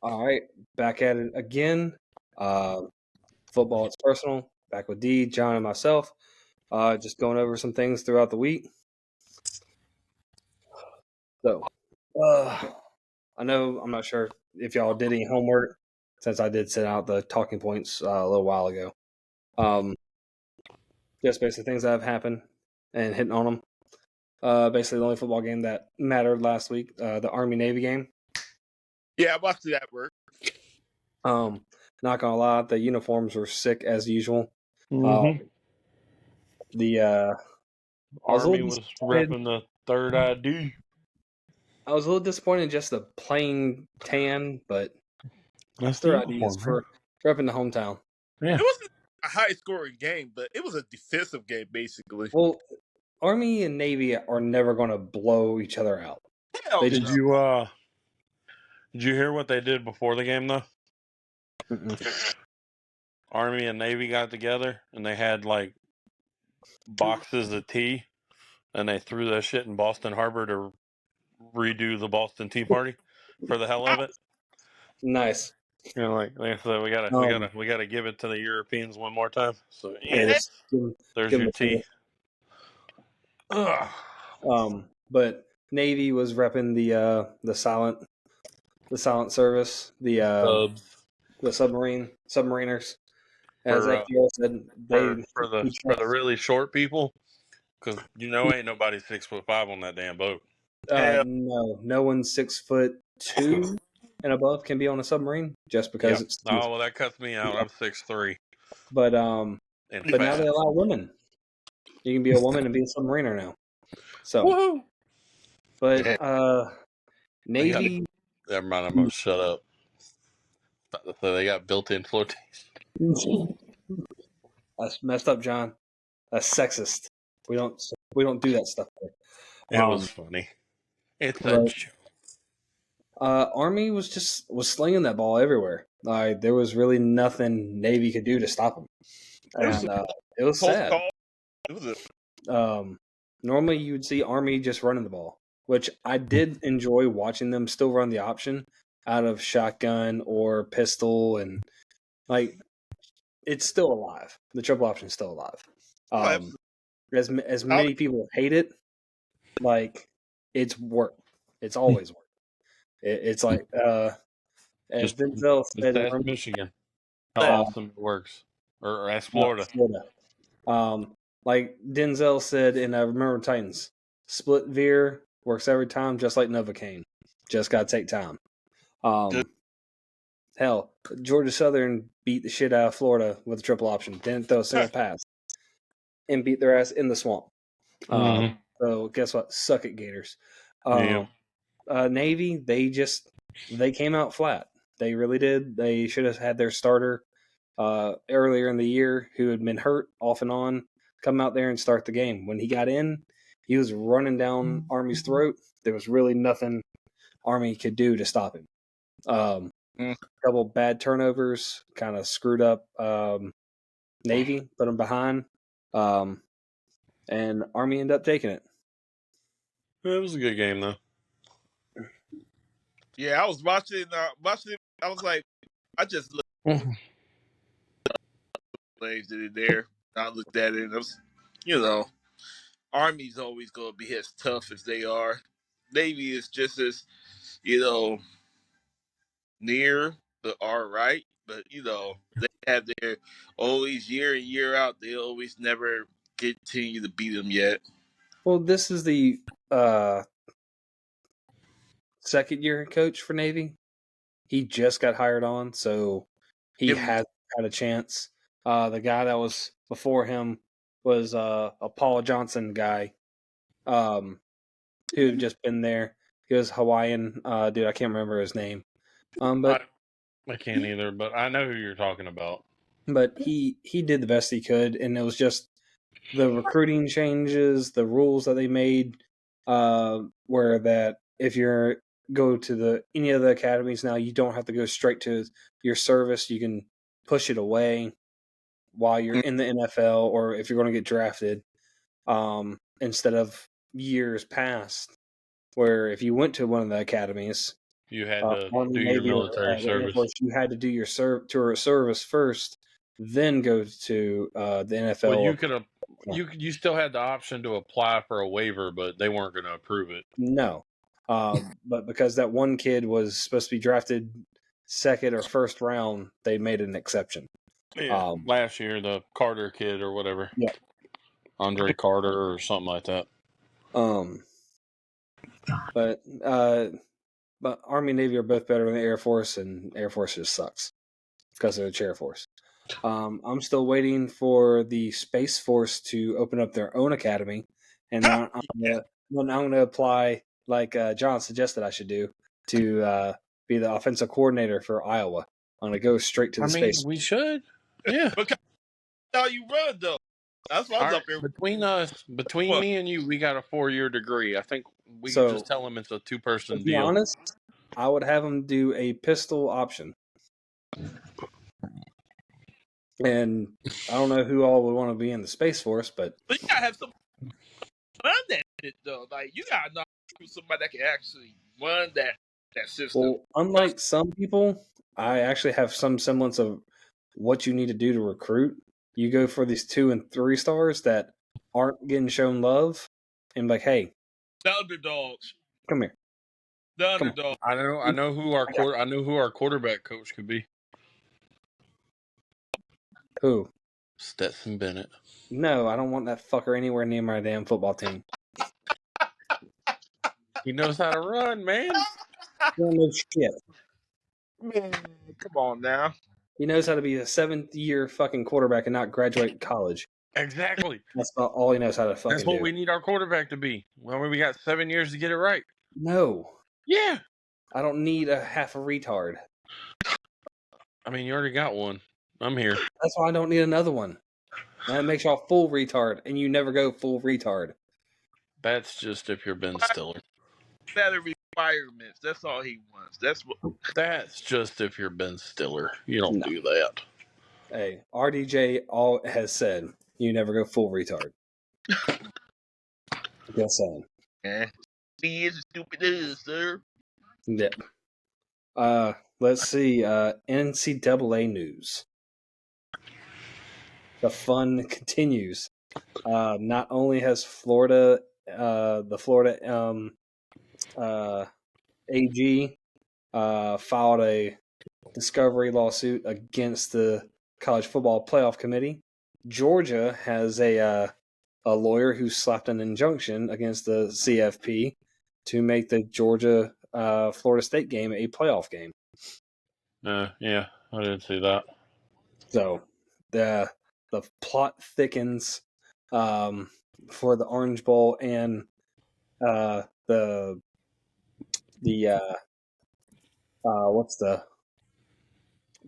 All right, back at it again. Uh, Football, it's personal. Back with D, John, and myself. Just going over some things throughout the week. So, I know I'm not sure if y'all did any homework since I did send out the talking points a little while ago. Just basically things that have happened and hitting on them. Basically, the only football game that mattered last week, the Army Navy game. Yeah, I watched that work. Not gonna lie, the uniforms were sick as usual. Mm-hmm. The Army was repping the third ID. I was a little disappointed in just the plain tan, but That's their the ideas uniform, for repping the hometown. right? Yeah. It wasn't a high scoring game, but it was a defensive game basically. Well, Army and Navy are never going to blow each other out. Hell They no. Did you hear what they did before the game though? Mm-mm. Army and Navy got together and they had like boxes of tea, and they threw that shit in Boston Harbor to redo the Boston Tea Party for the hell of it. Nice. You know, like they said, we gotta give it to the Europeans one more time. So yeah, Yes, there's give your them a tea. Ugh. But Navy was repping the silent service, the submariners. As For FDR said, for the really short people, because ain't nobody 6'5" on that damn boat. no one's 6'2" and above can be on a submarine just because it's. Oh well, that cuts me out. I'm 6'3" But and now fat. they allow women. You can be a woman and be a submariner now. So, Woohoo! but Navy. Never mind. I'm gonna shut up. So they got built-in flotation. That's messed up, John. That's sexist. We don't do that stuff there. It was funny. It's a But, joke. Army was slinging that ball everywhere. There was really nothing Navy could do to stop them, and it was sad. Normally you would see Army just running the ball, which I did enjoy watching them still run the option out of shotgun or pistol, and like it's still alive. The triple option is still alive. As many people hate it, like it's worked. It's always worked. It's like as Denzel said, Just ask Michigan how awesome it works, or ask Florida. Like Denzel said in Remember Titans, split veer works every time, just like Novocaine. Just gotta take time. Hell, Georgia Southern beat the shit out of Florida with a triple option. Didn't throw a single pass, and beat their ass in the swamp. So guess what? Suck it, Gators. Navy, they came out flat. They really did. They should have had their starter earlier in the year, who had been hurt off and on, come out there and start the game. When he got in, he was running down Army's throat. There was really nothing Army could do to stop him. A couple bad turnovers kind of screwed up Navy, put them behind, and Army ended up taking it. It was a good game, though. Yeah, I was watching. I was like, I just looked plays in there. I looked at it. And I was, Army's always going to be as tough as they are. Navy is just as, near the all right, but they have their always year in year out. They always never continue to beat them yet. Well, this is the second year coach for Navy. He just got hired on, so he has had a chance. The guy that was before him was a Paul Johnson guy, who had just been there. He was Hawaiian dude. I can't remember his name, but I can't either. But I know who you're talking about. But he did the best he could, and it was just the recruiting changes, the rules that they made, where that if you're go to any of the academies now, you don't have to go straight to your service. You can push it away while you're in the NFL, or if you're going to get drafted, instead of years past, where if you went to one of the academies, You had to Army, do your Navy, or military the Air service. Force, you had to do your service first, then go to the NFL. Well, you could have. You still had the option to apply for a waiver, but they weren't going to approve it. No, but because that one kid was supposed to be drafted second or first round, they made an exception. Yeah, last year the Carter kid or whatever. Yeah, Andre Carter or something like that. But Army and Navy are both better than the Air Force, and Air Force just sucks because of the Chair Force. I'm still waiting for the Space Force to open up their own academy, and then I'm going to apply, like John suggested I should do, to be the offensive coordinator for Iowa. I'm going to go straight to the space. We should. Yeah. How you run though? That's why I was up here. Between me and you, we got a 4-year degree. I think we can just tell them it's a 2-person deal. To be honest, I would have them do a pistol option. And I don't know who all would want to be in the Space Force, but you gotta have some run that shit though. Like you gotta know somebody that can actually run that system. Well, unlike some people, I actually have some semblance of what you need to do to recruit. You go for these 2 and 3 stars that aren't getting shown love, and like, hey, the underdogs, come here. The underdog. I know who our quarterback coach could be. Who? Stetson Bennett. No, I don't want that fucker anywhere near my damn football team. He knows how to run, man. He don't know shit. Man, come on now. He knows how to be a 7th-year fucking quarterback and not graduate college. Exactly. That's about all he knows how to fucking do. That's what we need our quarterback to be. Well, we got 7 years to get it right. No. Yeah. I don't need a half a retard. I mean, you already got one. I'm here. That's why I don't need another one. That makes y'all full retard, and you never go full retard. That's just if you're Ben Stiller. Better requirements. That's all he wants. That's just if you're Ben Stiller. You don't do that. Hey, RDJ has said you never go full retard. Just saying. Yeah. He is as stupid as, sir. Yeah. Let's see. NCAA news. The fun continues. Not only has Florida, the Florida AG, filed a discovery lawsuit against the College Football Playoff Committee. Georgia has a lawyer who slapped an injunction against the CFP to make the Georgia Florida State game a playoff game. Yeah, I didn't see that. So the plot thickens for the Orange Bowl and the what's the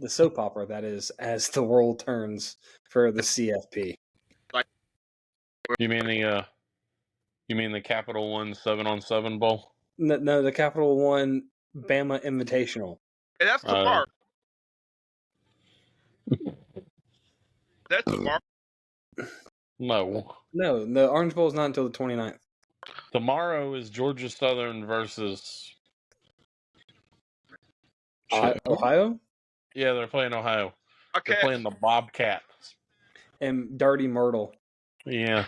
soap opera that is As the World Turns for the CFP. You mean the Capital One 7-on-7 Bowl? No, the Capital One Bama Invitational. Hey, that's tomorrow. That's tomorrow. No, the Orange Bowl is not until the 29th. Tomorrow is Georgia Southern versus Ohio? Yeah, they're playing Ohio. Okay. They're playing the Bobcats. And Dirty Myrtle. Yeah.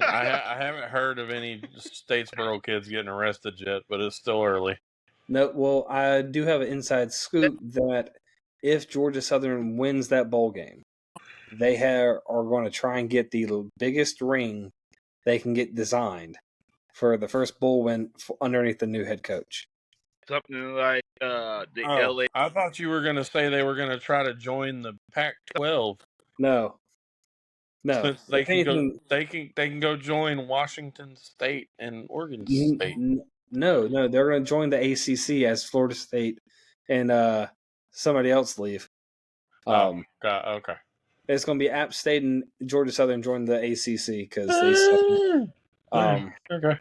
I haven't heard of any Statesboro kids getting arrested yet, but it's still early. No, well, I do have an inside scoop that if Georgia Southern wins that bowl game, they are going to try and get the biggest ring they can get designed for the first bowl win underneath the new head coach. Something like the LA. I thought you were going to say they were going to try to join the Pac-12. No. Since they can go join Washington State and Oregon State. No, they're going to join the ACC as Florida State and somebody else leave. Okay. It's going to be App State and Georgia Southern join the ACC because they suck. Okay.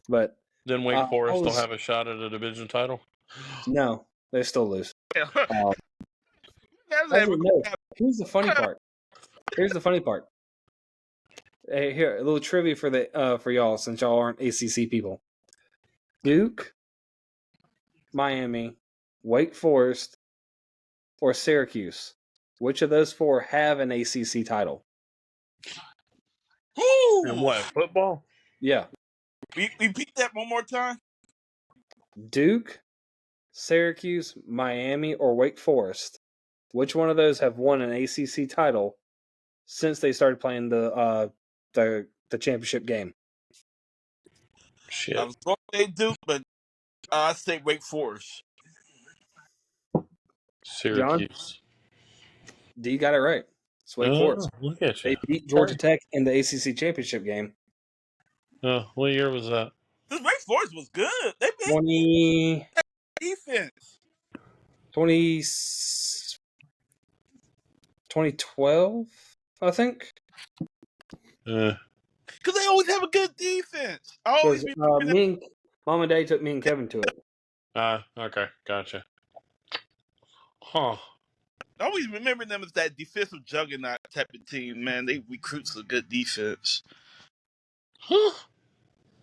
But then Wake Forest will have a shot at a division title? No, they still lose. Here's the funny part. Hey, here, a little trivia for y'all, since y'all aren't ACC people. Duke Miami, Wake Forest, or Syracuse? Which of those four have an ACC title? And Ooh. what, football? Yeah. Repeat that one more time. Duke, Syracuse, Miami, or Wake Forest? Which one of those have won an ACC title since they started playing the championship game? Shit. I was going to say Duke, but I say Wake Forest. Syracuse. D got it right. It's Wake Forest. Look at you. They beat Georgia Tech in the ACC championship game. What year was that? This Wake Forest was good. They played defense. 2012, I think. Because they always have a good defense. I always remember them. Mom and Dad took me and Kevin to it. Okay, gotcha. Huh. I always remember them as that defensive juggernaut type of team, man. They recruit some good defense. Huh.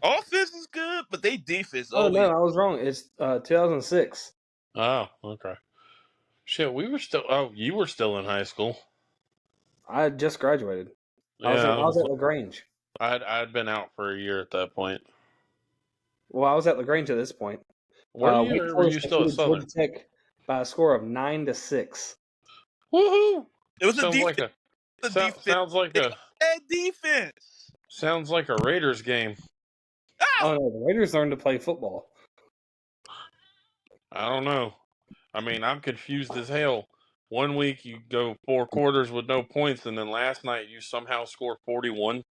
Offense is good, but they defense Oh, always. no, I was wrong. It's 2006. Oh, okay. Shit, we were still. Oh, you were still in high school. I had just graduated. Yeah, I was at LaGrange. I'd been out for a year at that point. Well, I was at LaGrange at this point. Were you? Wake Or were Forest you still at defeated Southern? Georgia Tech by a score of 9-6. Woohoo! It was Sounds a like defense. sounds like They a had defense. sounds like a Raiders game. Oh no, the Raiders learned to play football. I don't know. I mean, I'm confused as hell. One week you go 4 quarters with no points, and then last night you somehow score 41.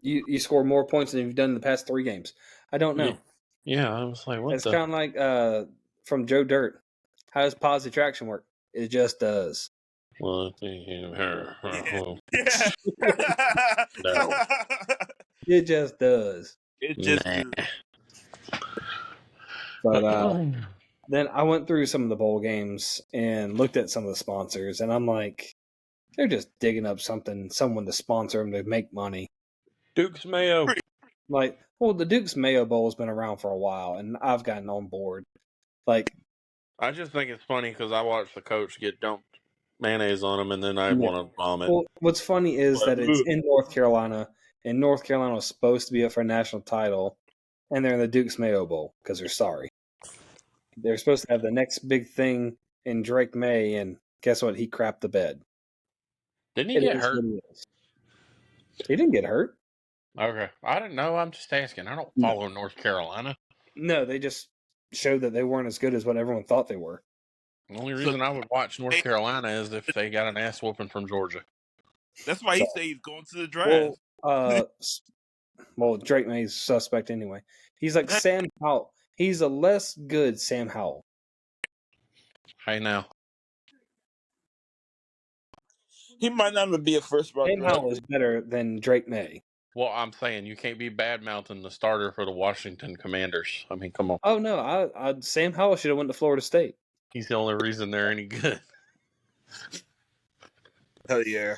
You score more points than you've done in the past 3 games. I don't know. Yeah, I was like, what It's the? kind of like from Joe Dirt. How does positive attraction work? It just does. Well, Yeah. no. It just does. It just Nah. But then I went through some of the bowl games and looked at some of the sponsors, and I'm like, they're just digging up someone to sponsor them to make money. Duke's Mayo. Like, well, the Duke's Mayo Bowl has been around for a while, and I've gotten on board. Like, I just think it's funny because I watched the coach get dumped mayonnaise on him, and then I want to vomit. Well, what's funny is that it's in North Carolina, and North Carolina was supposed to be up for a national title, and they're in the Duke's Mayo Bowl because they're sorry. They're supposed to have the next big thing in Drake May, and guess what? He crapped the bed. Didn't he get hurt? He didn't get hurt. Okay. I didn't know. I'm just asking. I don't follow North Carolina. No, they just showed that they weren't as good as what everyone thought they were. The only reason I would watch North Carolina is if they got an ass whooping from Georgia. That's why he said he's going to the draft. Well, Drake May's suspect anyway. He's like Sam Howell. He's a less good Sam Howell. Hey, now. He might not even be a first round. Sam Howell is better than Drake May. Well, I'm saying you can't be bad-mouthing the starter for the Washington Commanders. I mean, come on. Oh, no. Sam Howell should have went to Florida State. He's the only reason they're any good. Hell yeah.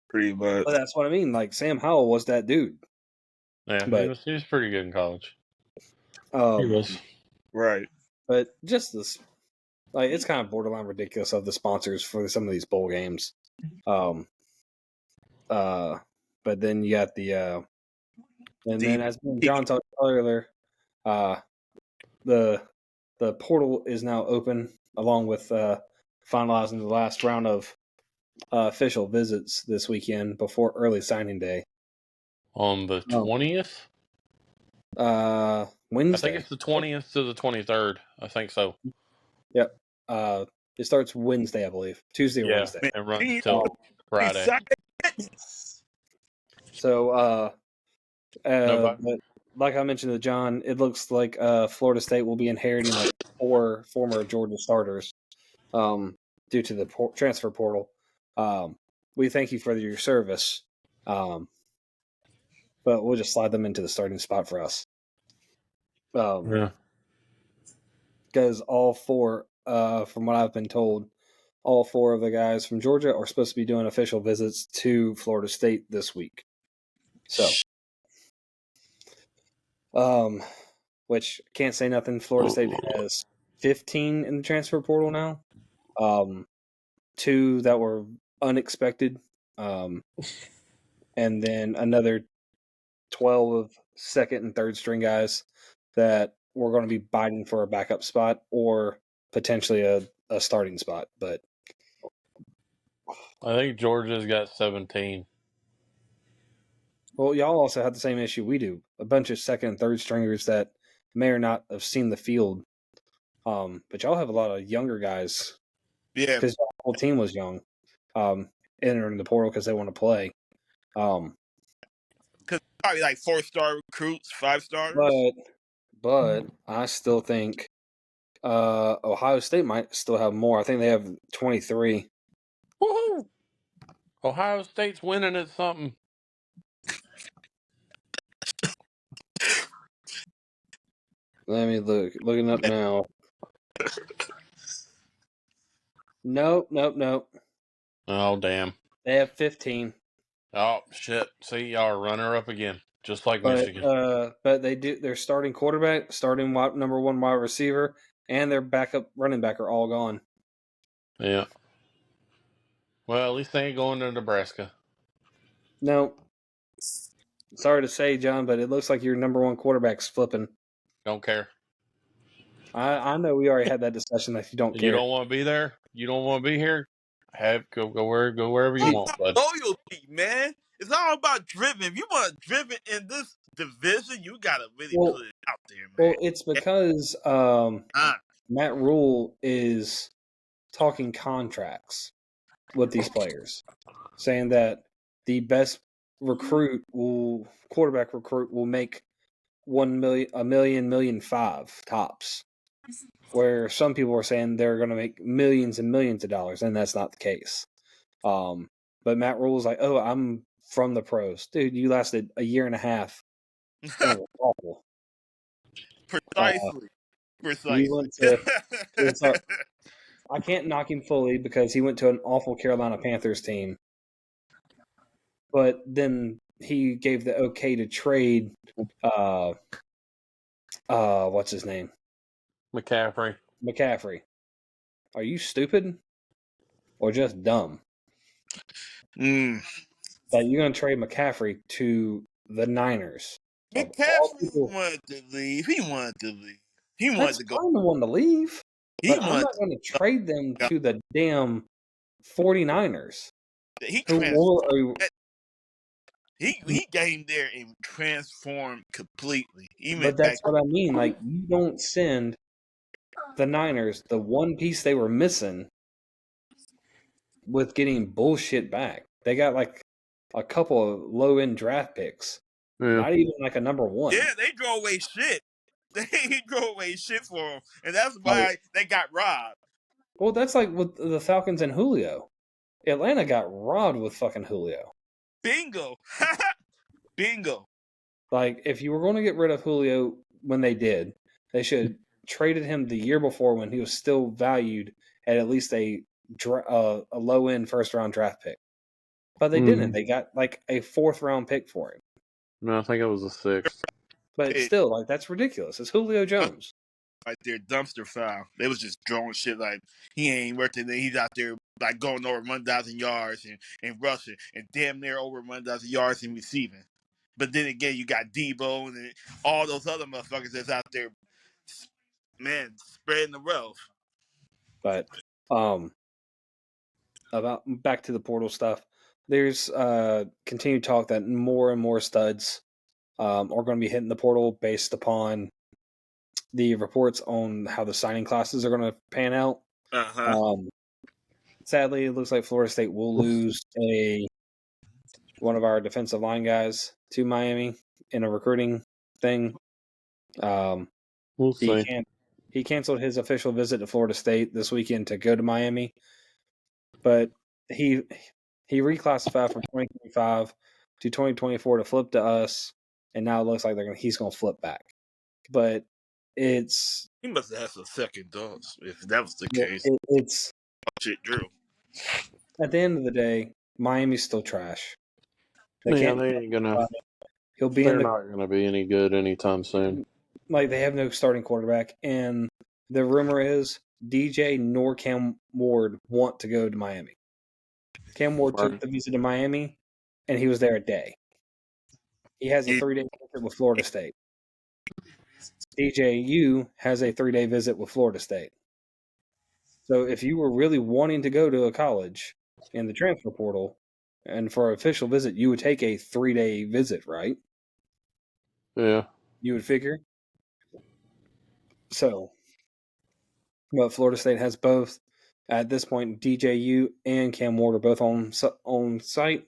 Pretty much. Well, that's what I mean. Like, Sam Howell was that dude. Yeah, but, he was pretty good in college. He was. Right. But just this, like, it's kind of borderline ridiculous of the sponsors for some of these bowl games. But then you got then as John talked earlier, the portal is now open, along with finalizing the last round of official visits this weekend before early signing day. On the 20th? Wednesday. I think it's the 20th to the 23rd. I think so. Yep. It starts Wednesday, I believe. Tuesday or Wednesday. And runs till Friday. So, but like I mentioned to John, it looks like Florida State will be inheriting like 4 former Georgia starters due to the transfer portal. We thank you for your service, but we'll just slide them into the starting spot for us. Because all 4, from what I've been told, all 4 of the guys from Georgia are supposed to be doing official visits to Florida State this week. So, which can't say nothing. Florida State has 15 in the transfer portal now. 2 that were unexpected, and then another 12 of second and third string guys that were going to be biting for a backup spot or potentially a starting spot. But I think Georgia's got 17. well, y'all also have the same issue we do. A bunch of second and third stringers that may or not have seen the field. But y'all have a lot of younger guys. Yeah, because the whole team was young, entering the portal because they want to play. because probably like 4-star recruits, 5-stars. But I still think Ohio State might still have more. I think they have 23. Woohoo! Ohio State's winning at something. Let me looking up now. Nope. Oh, damn. They have 15. Oh, shit. See, y'all are runner up again, just like But Michigan. but they do. Their starting quarterback, starting number 1 wide receiver, and their backup running back are all gone. Yeah. Well, at least they ain't going to Nebraska. No. Sorry to say, John, but it looks like your number 1 quarterback's flipping. Don't care. I know we already had that discussion that you don't care. You don't want to be there? You don't want to be here? Go wherever you want, bud. Loyalty, man. It's all about driven. If you want driven in this division, you gotta really put it out there, man. Well, it's because Matt Rule is talking contracts with these players, saying that the best quarterback recruit will make $1 million, $1.5 million tops. Where some people are saying they're going to make millions and millions of dollars, and that's not the case. But Matt Rule's like, oh, I'm from the pros. Dude, you lasted a year and a half. That was awful. Precisely. He went to, I can't knock him fully because he went to an awful Carolina Panthers team. But then he gave the okay to trade what's his name? McCaffrey. Are you stupid? Or just dumb? That you're going to trade McCaffrey to the Niners. McCaffrey wanted to leave. He wanted to leave. He wanted to go. I'm the one to leave. But I'm not going to trade them to the damn 49ers. He came there and transformed completely. But that's what I mean. Like, you don't send the Niners the one piece they were missing with getting bullshit back. They got like a couple of low-end draft picks. Yeah. Not even like a number 1. Yeah, they drove away shit. They drove away shit for them. And that's why they got robbed. Well, that's like with the Falcons and Julio. Atlanta got robbed with fucking Julio. Bingo. Bingo. Like, if you were going to get rid of Julio when they did, they should have traded him the year before when he was still valued at least a low-end first-round draft pick. But they didn't. They got like a 4th-round pick for him. No, I think it was a 6th. But still, like, that's ridiculous. It's Julio Jones. Like their dumpster file. They was just throwing shit like he ain't worth it. He's out there like going over 1,000 yards and rushing and damn near over 1,000 yards in receiving. But then again, you got Debo and all those other motherfuckers that's out there, man, spreading the wealth. But about back to the portal stuff, there's continued talk that more and more studs are going to be hitting the portal based upon the reports on how the signing classes are going to pan out. Sadly, it looks like Florida State will lose one of our defensive line guys to Miami in a recruiting thing. We'll see. He canceled his official visit to Florida State this weekend to go to Miami, but he reclassified from 2025 to 2024 to flip to us, and now it looks like he's going to flip back. But he must have had some second thoughts if that was the case. It's shit, Drew. At the end of the day, Miami's still trash. They ain't gonna. They're not gonna be any good anytime soon. like they have no starting quarterback, and the rumor is DJ nor Cam Ward want to go to Miami. Cam Ward took the visit to Miami, and he was there a day. He has a 3-day visit with Florida State. DJU has a 3-day visit with Florida State. So if you were really wanting to go to a college in the transfer portal, and for an official visit, you would take a 3-day visit, right? Yeah. You would figure. So, but Florida State has both. At this point, DJU and Cam Ward are both on site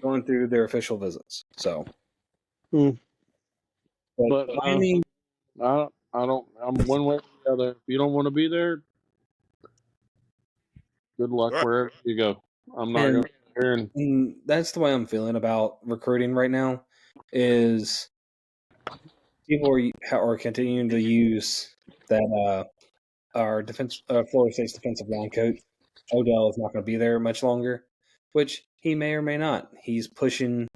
going through their official visits. So, but Miami, I don't. I'm one way or the other. If you don't want to be there, good luck Right. wherever you go. I'm not going to be there. And that's the way I'm feeling about recruiting right now. Is people are continuing to use that our Florida State's defensive line coach Odell is not going to be there much longer, which he may or may not. He's pushing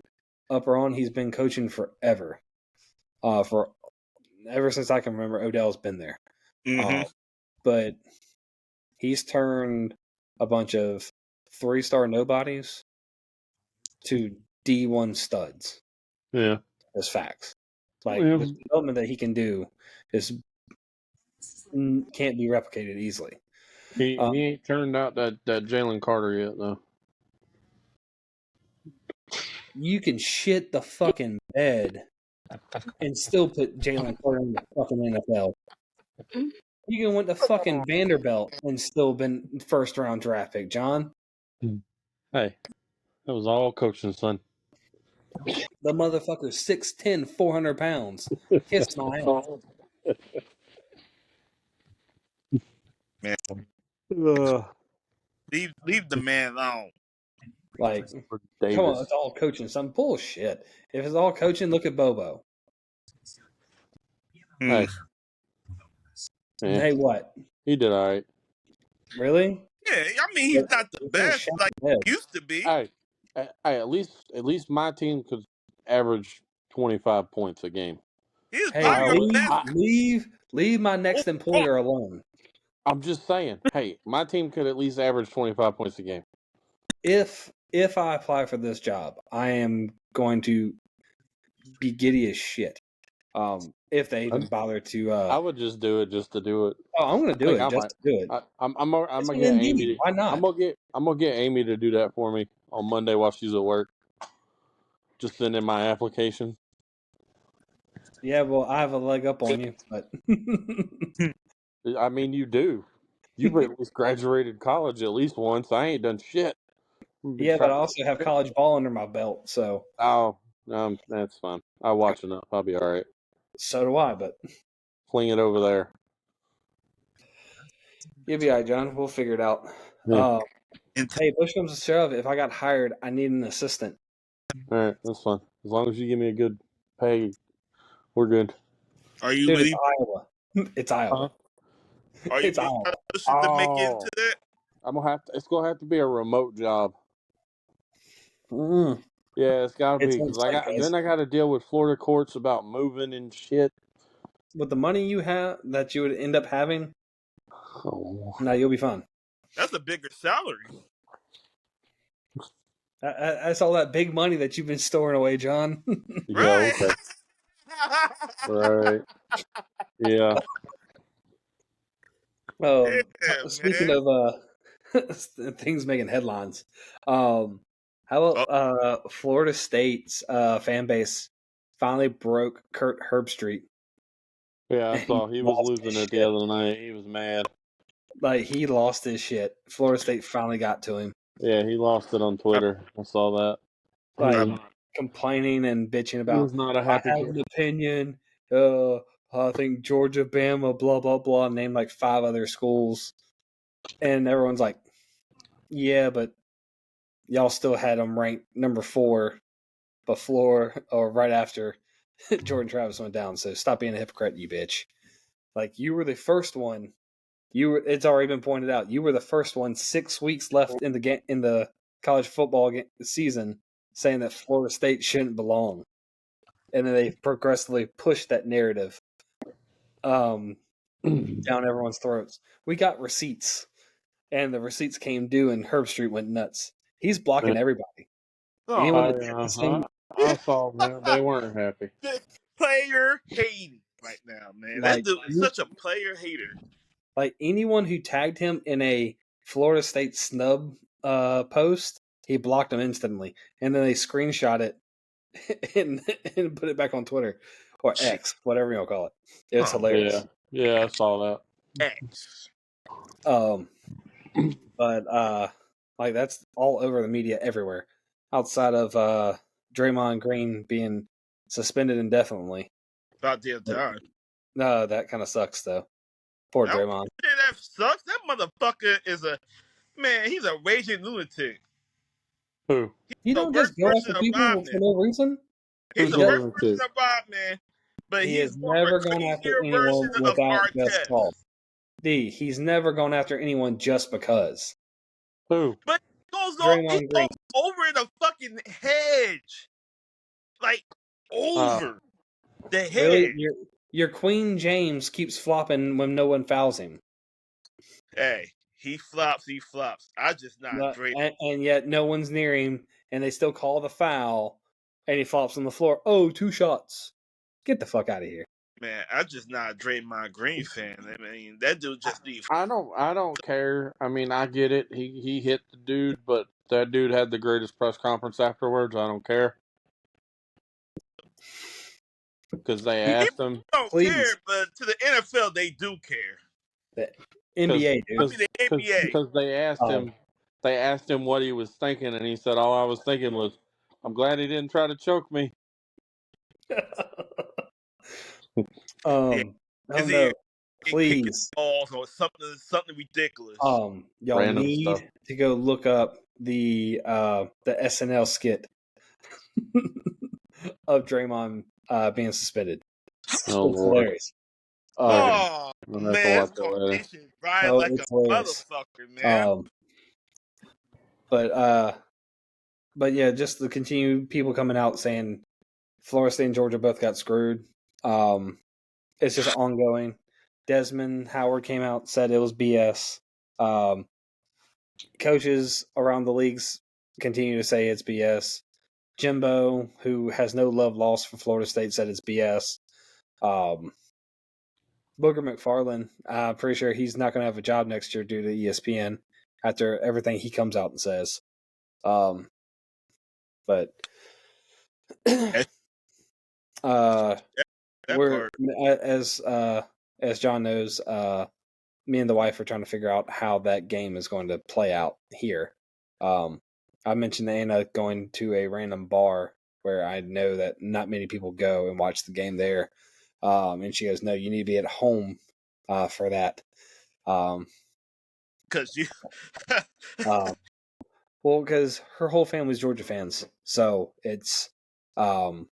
upper on. He's been coaching forever. For ever since I can remember, Odell's been there. But he's turned a bunch of 3-star nobodies to D1 studs. Yeah, as facts. Like the development that he can do can't be replicated easily. He ain't turned out that Jalen Carter yet, though. You can shit the fucking bed and still put Jalen Carter in the fucking NFL. You can went to fucking Vanderbilt and still been first round draft pick, John. Hey, that was all coaching, son. The motherfucker's 6'10", 400 pounds. Kiss my ass. Man. Leave the man alone. Like, come on, it's all coaching. Some bullshit. If it's all coaching, look at Bobo. Hey. Hey, what? He did all right. Really? Yeah, I mean he's not the best like he used to be. Hey, at least my team could average 25 points a game. Leave my next employer alone. I'm just saying. Hey, my team could at least average 25 points a game. If I apply for this job, I am going to be giddy as shit. If they even bother to, I would just do it just to do it. Oh, I'm going to do it just to do it. I'm gonna get Amy. Why not? I'm gonna get Amy to do that for me on Monday while she's at work. Just send in my application. Yeah, well, I have a leg up on you, but I mean, you do. You've at least graduated college at least once. I ain't done shit. Yeah, but I also have college ball under my belt, so. Oh, that's fine. I'll watch enough. I'll be all right. So do I, but. Fling it over there. You'll be all right, John. We'll figure it out. Yeah. Hey, push comes to shove. If I got hired, I need an assistant. All right, that's fine. As long as you give me a good pay, we're good. Are you? Dude, it's Iowa. It's Iowa. Are you Iowa. to make it into that? It's gonna have to be a remote job. Mm. Yeah, it's gotta be because I got to deal with Florida courts about moving and shit. With the money you have that you would end up having, no, you'll be fine. That's a bigger salary. That's all that big money that you've been storing away, John. Yeah, okay. Right. Yeah. Speaking of things making headlines, how about Florida State's fan base finally broke Kurt Herbstreit? Yeah, I saw he was losing it the other night. He was mad. Like, he lost his shit. Florida State finally got to him. Yeah, he lost it on Twitter. I saw that. Like, complaining and bitching about, he was not a happy I have an opinion. I think Georgia, Bama, blah, blah, blah, named like 5 other schools. And everyone's like, yeah, but y'all still had them ranked number 4 before or right after Jordan Travis went down. So stop being a hypocrite, you bitch. Like, you were the first one. It's already been pointed out. You were the first one 6 weeks left in the college football season saying that Florida State shouldn't belong. And then they progressively pushed that narrative down everyone's throats. We got receipts, and the receipts came due, and Herb Street went nuts. He's blocking everybody. Anyone that did the same, I saw them. They weren't happy. Player hating right now, man. That like dude is such a player hater. like anyone who tagged him in a Florida State snub post, he blocked them instantly, and then they screenshot it and put it back on Twitter or X, whatever you'll call it. It's hilarious. Yeah, I saw that. X. But like that's all over the media everywhere, outside of Draymond Green being suspended indefinitely. About damn time. No, that kind of sucks though. Poor Draymond. That sucks. That motherfucker is he's a raging lunatic. Who? You don't just go after people for no reason. He's the worst person to rob, man. But he has more never of a gone after crazier anyone version of without just Artest. cause. D, he's never gone after anyone just because. Who? But he Draymond goes over the fucking hedge. Like, over the hedge. Really? Your Queen James keeps flopping when no one fouls him. Hey, he flops. I just not Draymond. And yet no one's near him, and they still call the foul, and he flops on the floor. Oh, 2 shots. Get the fuck out of here. Man, I'm just not a Draymond Green fan. I mean, that dude just needs. I don't care. I mean, I get it. He hit the dude, but that dude had the greatest press conference afterwards. I don't care. Because they asked him. Don't care, but to the NFL, they do care. The NBA, dude. The NBA. Because they asked him what he was thinking, and he said, all I was thinking was, I'm glad he didn't try to choke me. Please. Balls or something ridiculous. Y'all Random need stuff. to go look up the SNL skit of Draymond being suspended. Oh, it's Lord. Hilarious. Man, Carnation Ryan like a hilarious. motherfucker, man. But yeah, just the continued people coming out saying Florida State and Georgia both got screwed. It's just ongoing. Desmond Howard came out, said it was BS. Coaches around the leagues continue to say it's BS. Jimbo, who has no love lost for Florida State, said it's BS. Booger McFarland, I'm pretty sure he's not going to have a job next year due to ESPN after everything he comes out and says. But we're as John knows, me and the wife are trying to figure out how that game is going to play out here. I mentioned to Anna going to a random bar where I know that not many people go and watch the game there. And she goes, no, you need to be at home for that. Because you... well, because her whole family's Georgia fans. So it's... I'm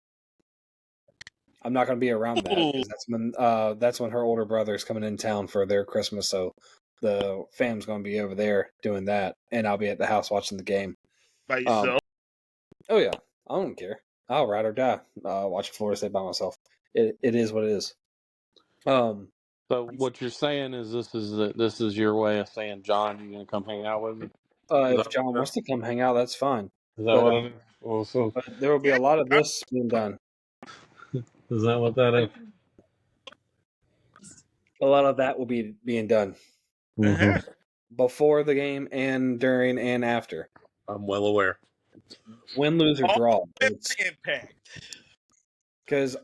not going to be around that because that's when her older brother is coming in town for their Christmas. So the fam's going to be over there doing that, and I'll be at the house watching the game. By yourself? Oh yeah, I don't care. I'll ride or die watching Florida State by myself. It is what it is. So what you're saying is this is your way of saying, John, you gonna come hang out with me? If John wants to come hang out, that's fine. Is that what it is? Well, but there will be a lot of this being done. Is that what that is? A lot of that will be being done before the game and during and after. I'm well aware. Win, lose, or draw. It's impact. Because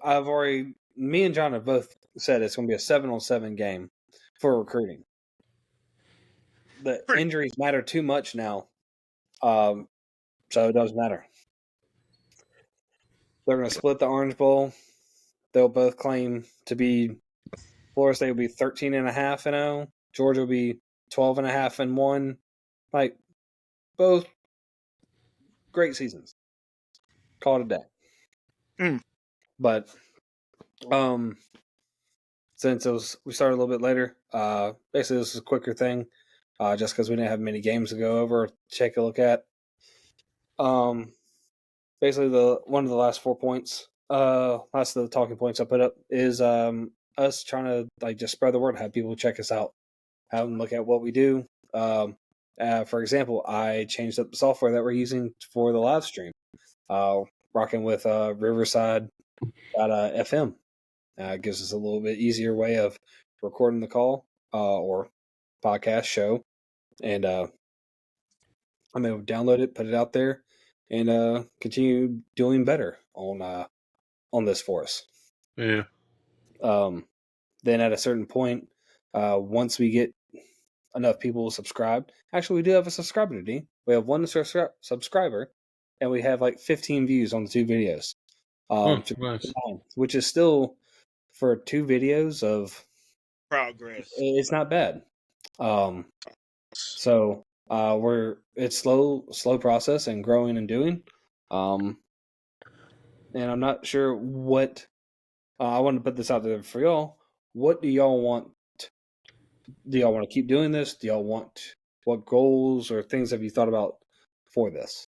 me and John have both said it's going to be a 7-on-7 game for recruiting. The injuries matter too much now, so it doesn't matter. They're going to split the Orange Bowl. They'll both claim to be Florida State will be 13.5-0. Georgia will be 12.5-1. Like both great seasons. Call it a day. But since we started a little bit later, basically this is a quicker thing, just because we didn't have many games to go over, take a look at. Basically one of the last 4 points, last of the talking points I put up is us trying to like just spread the word, have people check us out, have them look at what we do. For example, I changed up the software that we're using for the live stream. Rocking with Riverside FM. It gives us a little bit easier way of recording the call or podcast show, and I'm able to download it, put it out there, and continue doing better on this for us. Yeah. Then at a certain point, once we get enough people subscribed, actually we do have a subscriber today. We have one subscriber, and we have like 15 views on the 2 videos. Nice. Which is still for 2 videos of Progress. it's not bad. So it's slow process and growing and doing. And I'm not sure what I want to put this out there for y'all. What do y'all want? Do y'all want to keep doing this? Do y'all want what goals or things have you thought about for this?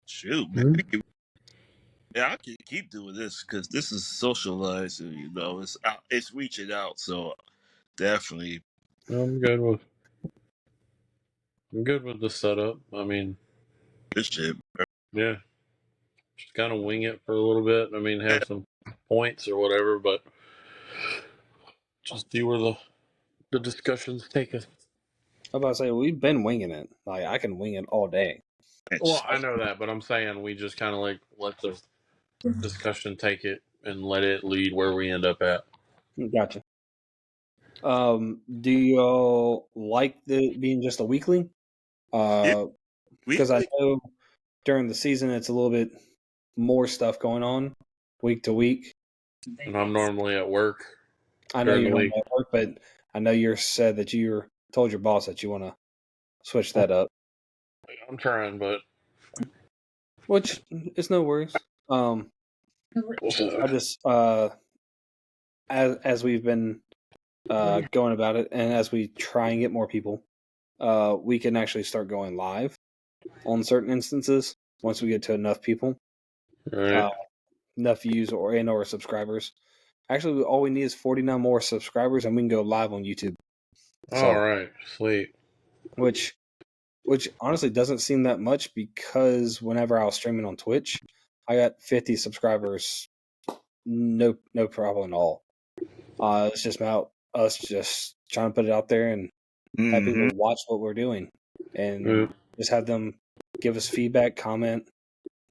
Shoot, man. Yeah, I can keep doing this because this is socialized, and it's out, it's reaching out. So definitely, I'm good with the setup. I mean, this shit. yeah, just kind of wing it for a little bit. I mean, have some points or whatever, but just see where the discussions take us. I'm about to say we've been winging it. Like I can wing it all day. Well, I know that, but I'm saying we just kind of like let the discussion take it and let it lead where we end up at. Gotcha. Do y'all like the being just a weekly? Because I know during the season it's a little bit more stuff going on week to week. And I'm normally at work. I know during the you're week. at work, but I know you said that you told your boss that you want to switch that up. I'm trying, but Which is no worries. I just as we've been going about it, and as we try and get more people, we can actually start going live on certain instances once we get to enough people, right. enough views or subscribers. Actually, all we need is 49 more subscribers, and we can go live on YouTube. All right, sweet. Which honestly doesn't seem that much because whenever I was streaming on Twitch, I got 50 subscribers, no problem at all. It's just about us just trying to put it out there and have people watch what we're doing, and just have them give us feedback, comment,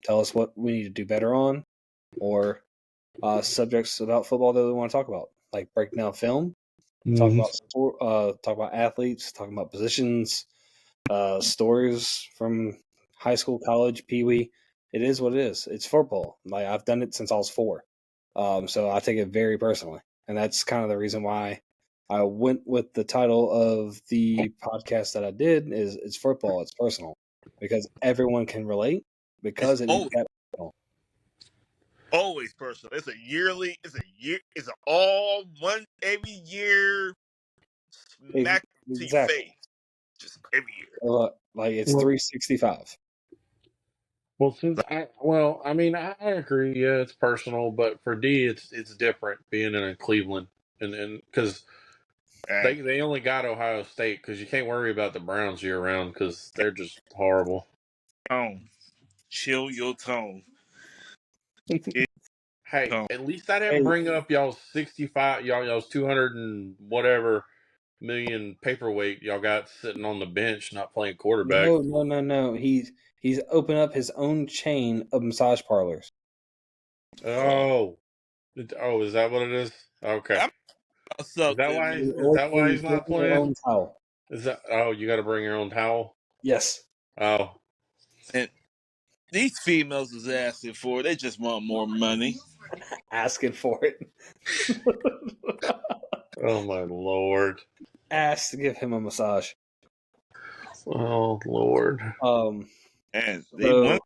tell us what we need to do better on, or subjects about football that we want to talk about, like breaking down film, talk about sport, talk about athletes, talking about positions, stories from high school, college, pee wee. It is what it is. It's football. Like I've done it since I was 4, so I take it very personally, and that's kind of the reason why I went with the title of the podcast that I did. Is it's football. It's personal because everyone can relate because it is that personal. Always personal. It's a yearly. It's an all one every year. Smack to your face, just every year. Like it's 365. Well, I mean, I agree. Yeah, it's personal, but for D, it's different being in Cleveland, and because they only got Ohio State because you can't worry about the Browns year round because they're just horrible. Chill your tone. Hey, at least I didn't bring up y'all's 65, y'all's 200 and whatever million paperweight y'all got sitting on the bench not playing quarterback. No. He's opened up his own chain of massage parlors. Oh, is that what it is? Okay. Is that why he's not playing? Is that you got to bring your own towel? Yes. Oh. And these females is asking for it. They just want more money. Asking for it. Oh my Lord. Asked to give him a massage. Oh Lord. And they want.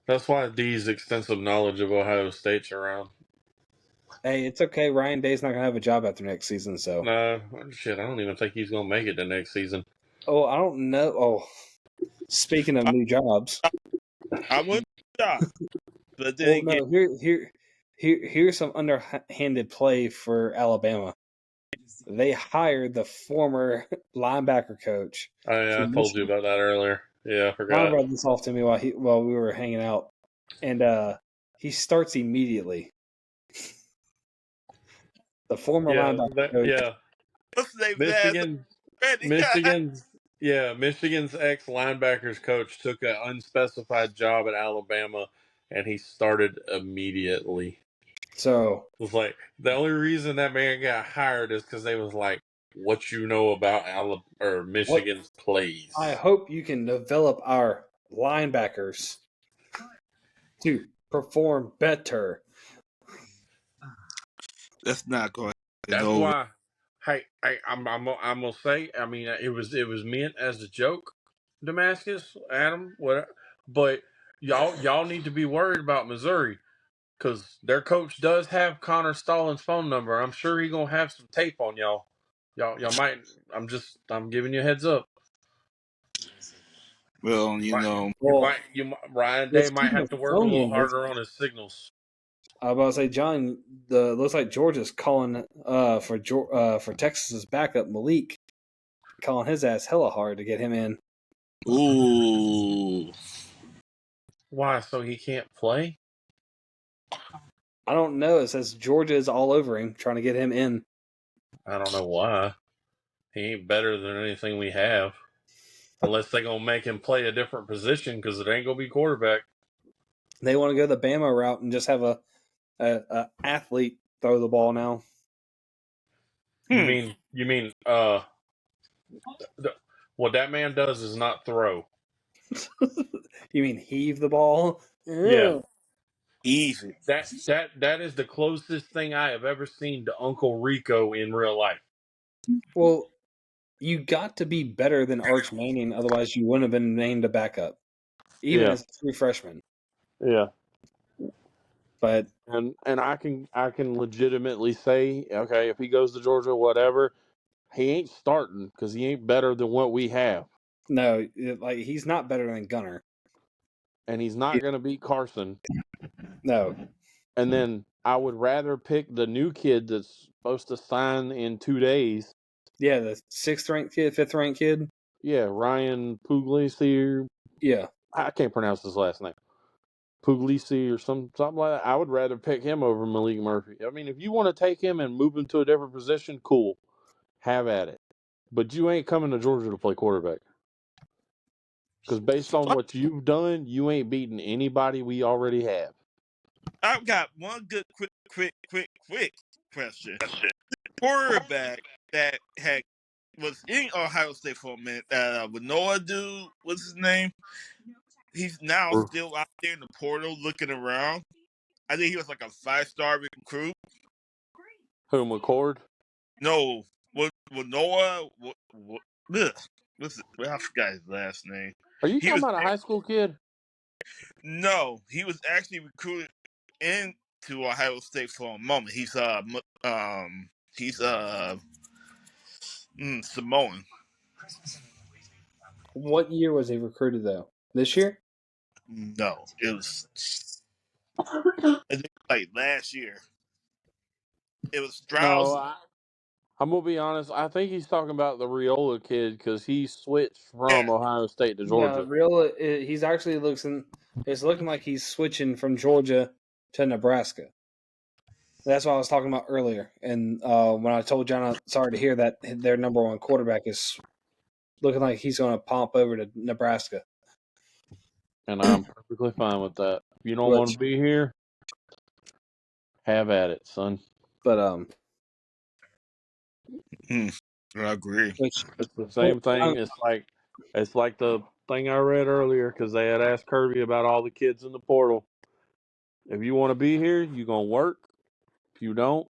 That's why D's extensive knowledge of Ohio State's around. Hey, it's okay. Ryan Day's not gonna have a job after next season, so. No, shit. I don't even think he's gonna make it the next season. Oh, I don't know. Oh, speaking of new jobs, I want a job, but then here's some underhanded play for Alabama. They hired the former linebacker coach. Oh, yeah, I told you about that earlier. Yeah, I forgot. Ron brought this off to me while we were hanging out, and he starts immediately. The former linebacker coach. Yeah. What's the name of that? Michigan's ex linebackers coach took an unspecified job at Alabama, and he started immediately. So it was like the only reason that man got hired is because they was like, "What you know about Michigan's plays?" I hope you can develop our linebackers to perform better. That's not going. That's why. Hey, I'm gonna say. I mean, it was meant as a joke, Damascus, Adam, whatever. But y'all need to be worried about Missouri because their coach does have Connor Stallin's phone number. I'm sure he's gonna have some tape on y'all. Y'all might. I'm giving you a heads up. Well, Ryan Day might have to work a little harder on his signals. I was about to say, John. Looks like Georgia's calling for Texas's backup Malik, calling his ass hella hard to get him in. Ooh. Why? So he can't play? I don't know. It says Georgia is all over him, trying to get him in. I don't know why. He ain't better than anything we have. Unless they're going to make him play a different position because it ain't going to be quarterback. They want to go the Bama route and just have a athlete throw the ball now. You mean what that man does is not throw. You mean heave the ball? Yeah. Easy. That is the closest thing I have ever seen to Uncle Rico in real life. Well, you got to be better than Arch Manning, otherwise you wouldn't have been named a backup, even as a true freshman. Yeah. But and I can legitimately say, okay, if he goes to Georgia, whatever, he ain't starting because he ain't better than what we have. No, like he's not better than Gunner, and he's not going to beat Carson. No. And then I would rather pick the new kid that's supposed to sign in 2 days. Yeah, the 6th ranked kid, 5th ranked kid. Yeah, Ryan Puglisi. Yeah, I can't pronounce his last name. Puglisi or something like that. I would rather pick him over Malik Murphy. I mean, if you want to take him and move him to a different position, cool. Have at it. But you ain't coming to Georgia to play quarterback. Because based on what you've done, you ain't beating anybody we already have. I've got one good quick question. The quarterback that was in Ohio State for a minute, Noah dude, what's his name? He's now still out there in the portal looking around. I think he was like a 5-star recruit. Who, McCord? No, Noah. I forgot his last name. Are you talking about a high school kid? No, he was actually recruited into Ohio State for a moment. He's Samoan. What year was he recruited though? This year? No, it was like last year. It was Strauss. No, I'm gonna be honest. I think he's talking about the Riola kid because he switched from Ohio State to Georgia. No, he's actually it's looking like he's switching from Georgia to Nebraska. That's what I was talking about earlier. And when I told John, sorry to hear that their number one quarterback is looking like he's going to pomp over to Nebraska. And I'm perfectly fine with that. If you don't want to be here, have at it, son. But I agree. It's the same thing. It's like the thing I read earlier because they had asked Kirby about all the kids in the portal. If you want to be here, you're gonna work. If you don't,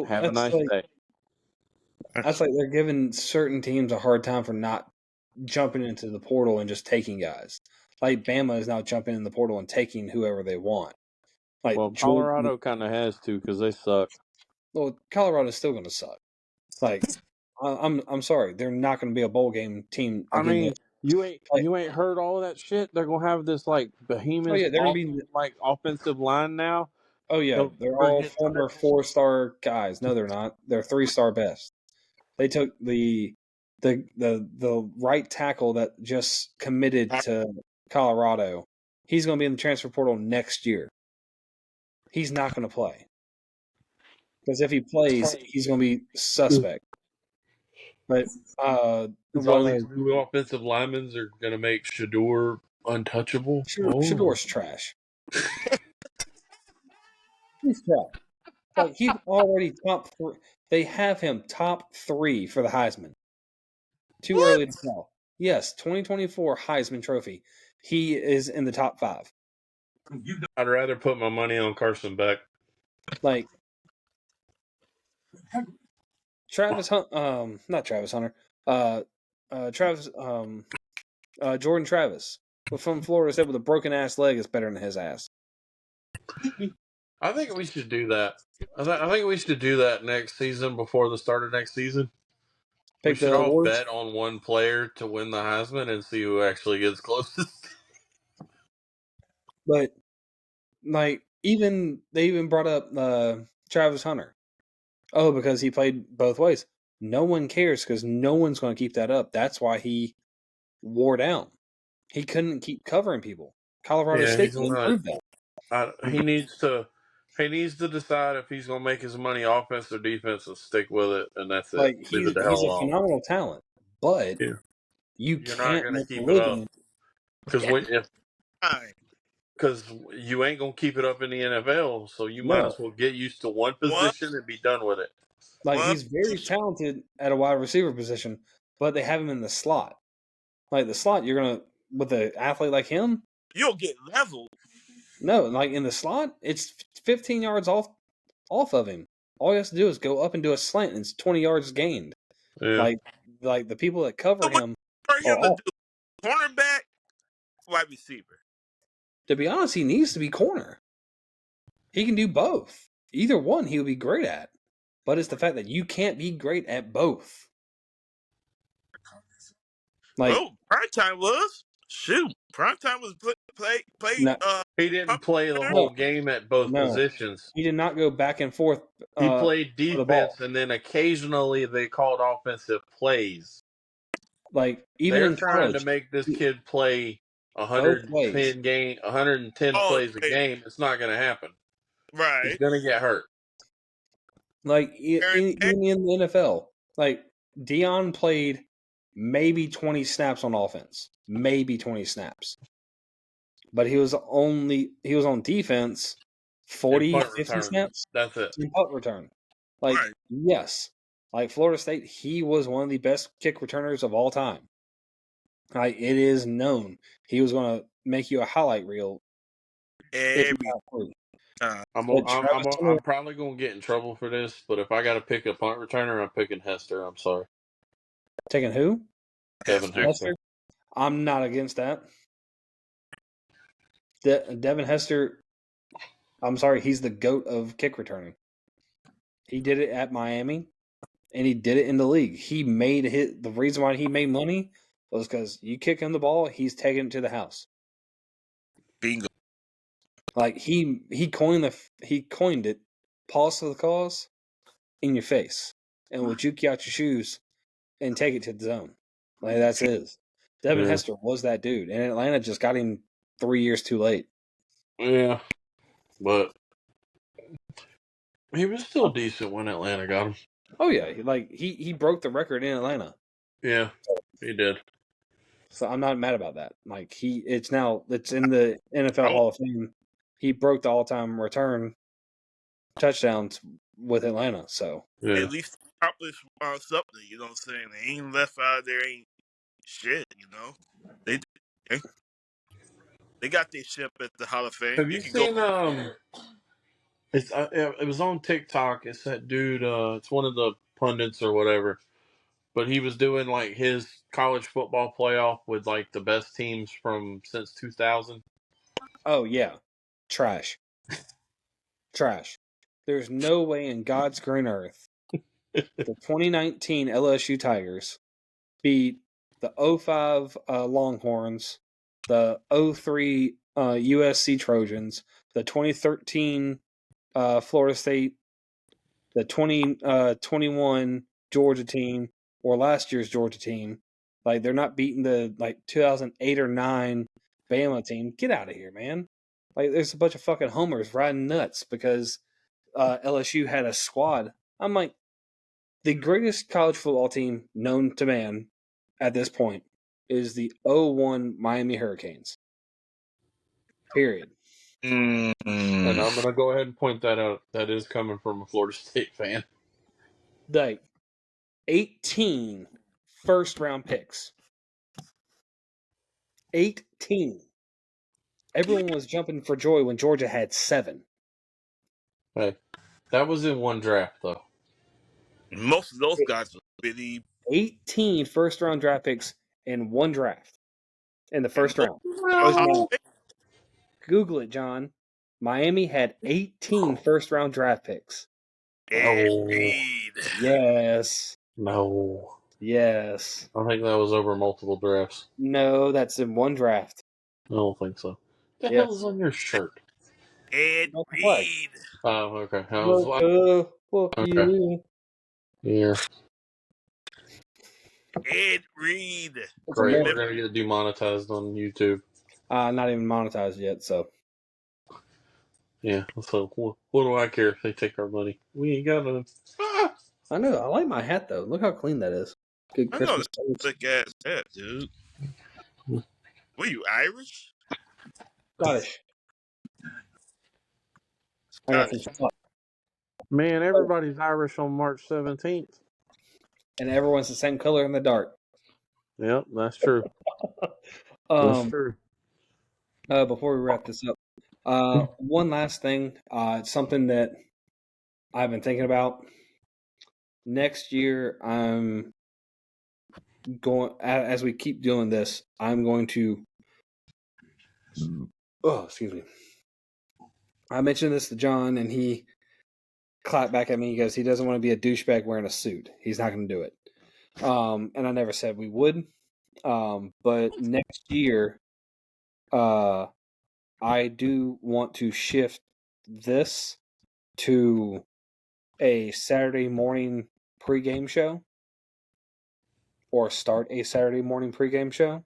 have a nice day. That's like they're giving certain teams a hard time for not jumping into the portal and just taking guys. Like Bama is now jumping in the portal and taking whoever they want. Like Colorado kind of has to because they suck. Well, Colorado's still going to suck. Like, I'm sorry, they're not going to be a bowl game team. I mean, You ain't Like, you ain't heard all of that shit. They're gonna have this like oh behemoth, yeah, they're gonna be. awesome like offensive line now. Oh yeah, They'll they're never all get former tired. 4-star guys. No, they're not. They're 3-star best. They took the right tackle that just committed to Colorado. He's going to be in the transfer portal next year. He's not going to play because if he plays, he's going to be suspect. But All these new offensive linemen are gonna make Shador untouchable. Shador's trash. He's trash. Like he's already top 3. They have him top 3 for the Heisman. Too early to tell. Yes, 2024 Heisman Trophy. He is in the top 5. I'd rather put my money on Carson Beck. Like Travis Hunt, not Travis Hunter, Travis, Jordan Travis from Florida State with a broken ass leg is better than his ass. I think we should do that. I think we should do that next season before the start of next season. We Pick should the all awards, bet on one player to win the Heisman and see who actually gets closest. but like they even brought up Travis Hunter. Oh, because he played both ways. No one cares because no one's going to keep that up. That's why he wore down. He couldn't keep covering people. Colorado Yeah, State he's didn't not. prove that. He needs to. He needs to decide if he's going to make his money offense or defense and stick with it, and that's it. Like Leave it the he's hell a alone. phenomenal talent, but Yeah. you You're not can't going to make a keep it up living. because Fine. because you ain't going to keep it up in the NFL. So you might No, as well get used to one One, position and be done with it. like one, he's very talented at a wide receiver position, but they have him in the slot. Like the slot, you're gonna with an athlete like him. you'll get leveled. No, like in the slot, it's 15 yards off of him. All he has to do is go up and do a slant, and it's 20 yards gained. Yeah. Like the people that cover So what him for are him to off. do? Cornerback, wide receiver. To be honest, he needs to be corner. He can do both. Either one, he would be great at. But it's the fact that you can't be great at both. Like, Oh, primetime was shoot. Primetime was played. no, He didn't play the There. whole game at both no, positions. he did not go back and forth He played for the ball. defense, and then occasionally they called offensive plays. Like even They're in trying to college, make this kid play both ways. 110 Oh, plays a game. It's not going to happen. He's right. going to get hurt. Like Aaron even in the NFL, like Dion played maybe 20 snaps on offense, maybe 20 snaps, but he was on defense And 40, punt 50 return. snaps That's it. in punt return. Like Right. yes, like Florida State, he was one of the best kick returners of all time. Like it is known he was going to make you a highlight reel if you Every got free. time. I'm probably going to get in trouble for this, but if I got to pick a punt returner, I'm picking Hester. I'm sorry. Taking who? Devin Hester. Hester. I'm not against that. Devin Hester, I'm sorry, he's the GOAT of kick returning. He did it at Miami, and he did it in the league. The reason why he made money was because you kick him the ball, he's taking it to the house. Bingo. Like he coined it, pause to the cause, in your face, and will juke you out your shoes and take it to the zone. Like that's his. Devin Yeah. Hester was that dude, and Atlanta just got him 3 years too late. Yeah, but he was still decent when Atlanta got him. Oh yeah, like he broke the record in Atlanta. Yeah, he did. So I'm not mad about that. Like it's in the NFL Hall of Fame. He broke the all-time return touchdowns with Atlanta. So Yeah. At least accomplish something. You know what I'm saying? They ain't left out there. Ain't shit. You know. They got their ship at the Hall of Fame. Have you can go. seen it was on TikTok. It's that dude. It's one of the pundits or whatever. But he was doing like his college football playoff with like the best teams from since 2000. oh yeah, trash. There's no way in God's green earth the 2019 LSU Tigers beat the 05 Longhorns, the 03 USC Trojans, the 2013 Florida State, the 2021 Georgia team, or last year's Georgia team. Like, they're not beating the 2008 or 9 Bama team. Get out of here, man. Like, there's a bunch of fucking homers riding nuts because LSU had a squad. I'm like, the greatest college football team known to man at this point is the 01 Miami Hurricanes. Period. And I'm going to go ahead and point that out. That is coming from a Florida State fan. Like, 18 first-round picks. 18. Everyone was jumping for joy when Georgia had 7. Hey, that was in one draft, though. Most of those guys were really 18 first-round draft picks in one draft in the first round. No. Google it, John. Miami had 18 first-round draft picks. Ed Oh. Reed. Yes. No. Yes. I think that was over multiple drafts. No, that's in one draft. I don't think so. The Yes. hell is on your shirt? Ed That's what. Reed. Oh, okay. I was like, Fuck Okay. you. yeah. Ed Reed. It's Great. amazing. We're going to get demonetized on YouTube. Not even monetized yet, so. Yeah. So, what do I care if they take our money? We ain't got none. Ah! I know. I like my hat, though. Look how clean that is. Good I know Christmas. that thick ass hat, dude. Were you Irish? Scottish. I got some stuff. Man, everybody's Irish on March 17th. And everyone's the same color in the dark. Yep, that's true. That's true. Before we wrap this up, one last thing. It's something that I've been thinking about. Next year, I'm going, as we keep doing this, I'm going to, excuse me. I mentioned this to John, and he clapped back at me. He goes, he doesn't want to be a douchebag wearing a suit. He's not going to do it. And I never said we would. But next year, I do want to shift this to a Saturday morning pregame show, or start a Saturday morning pregame show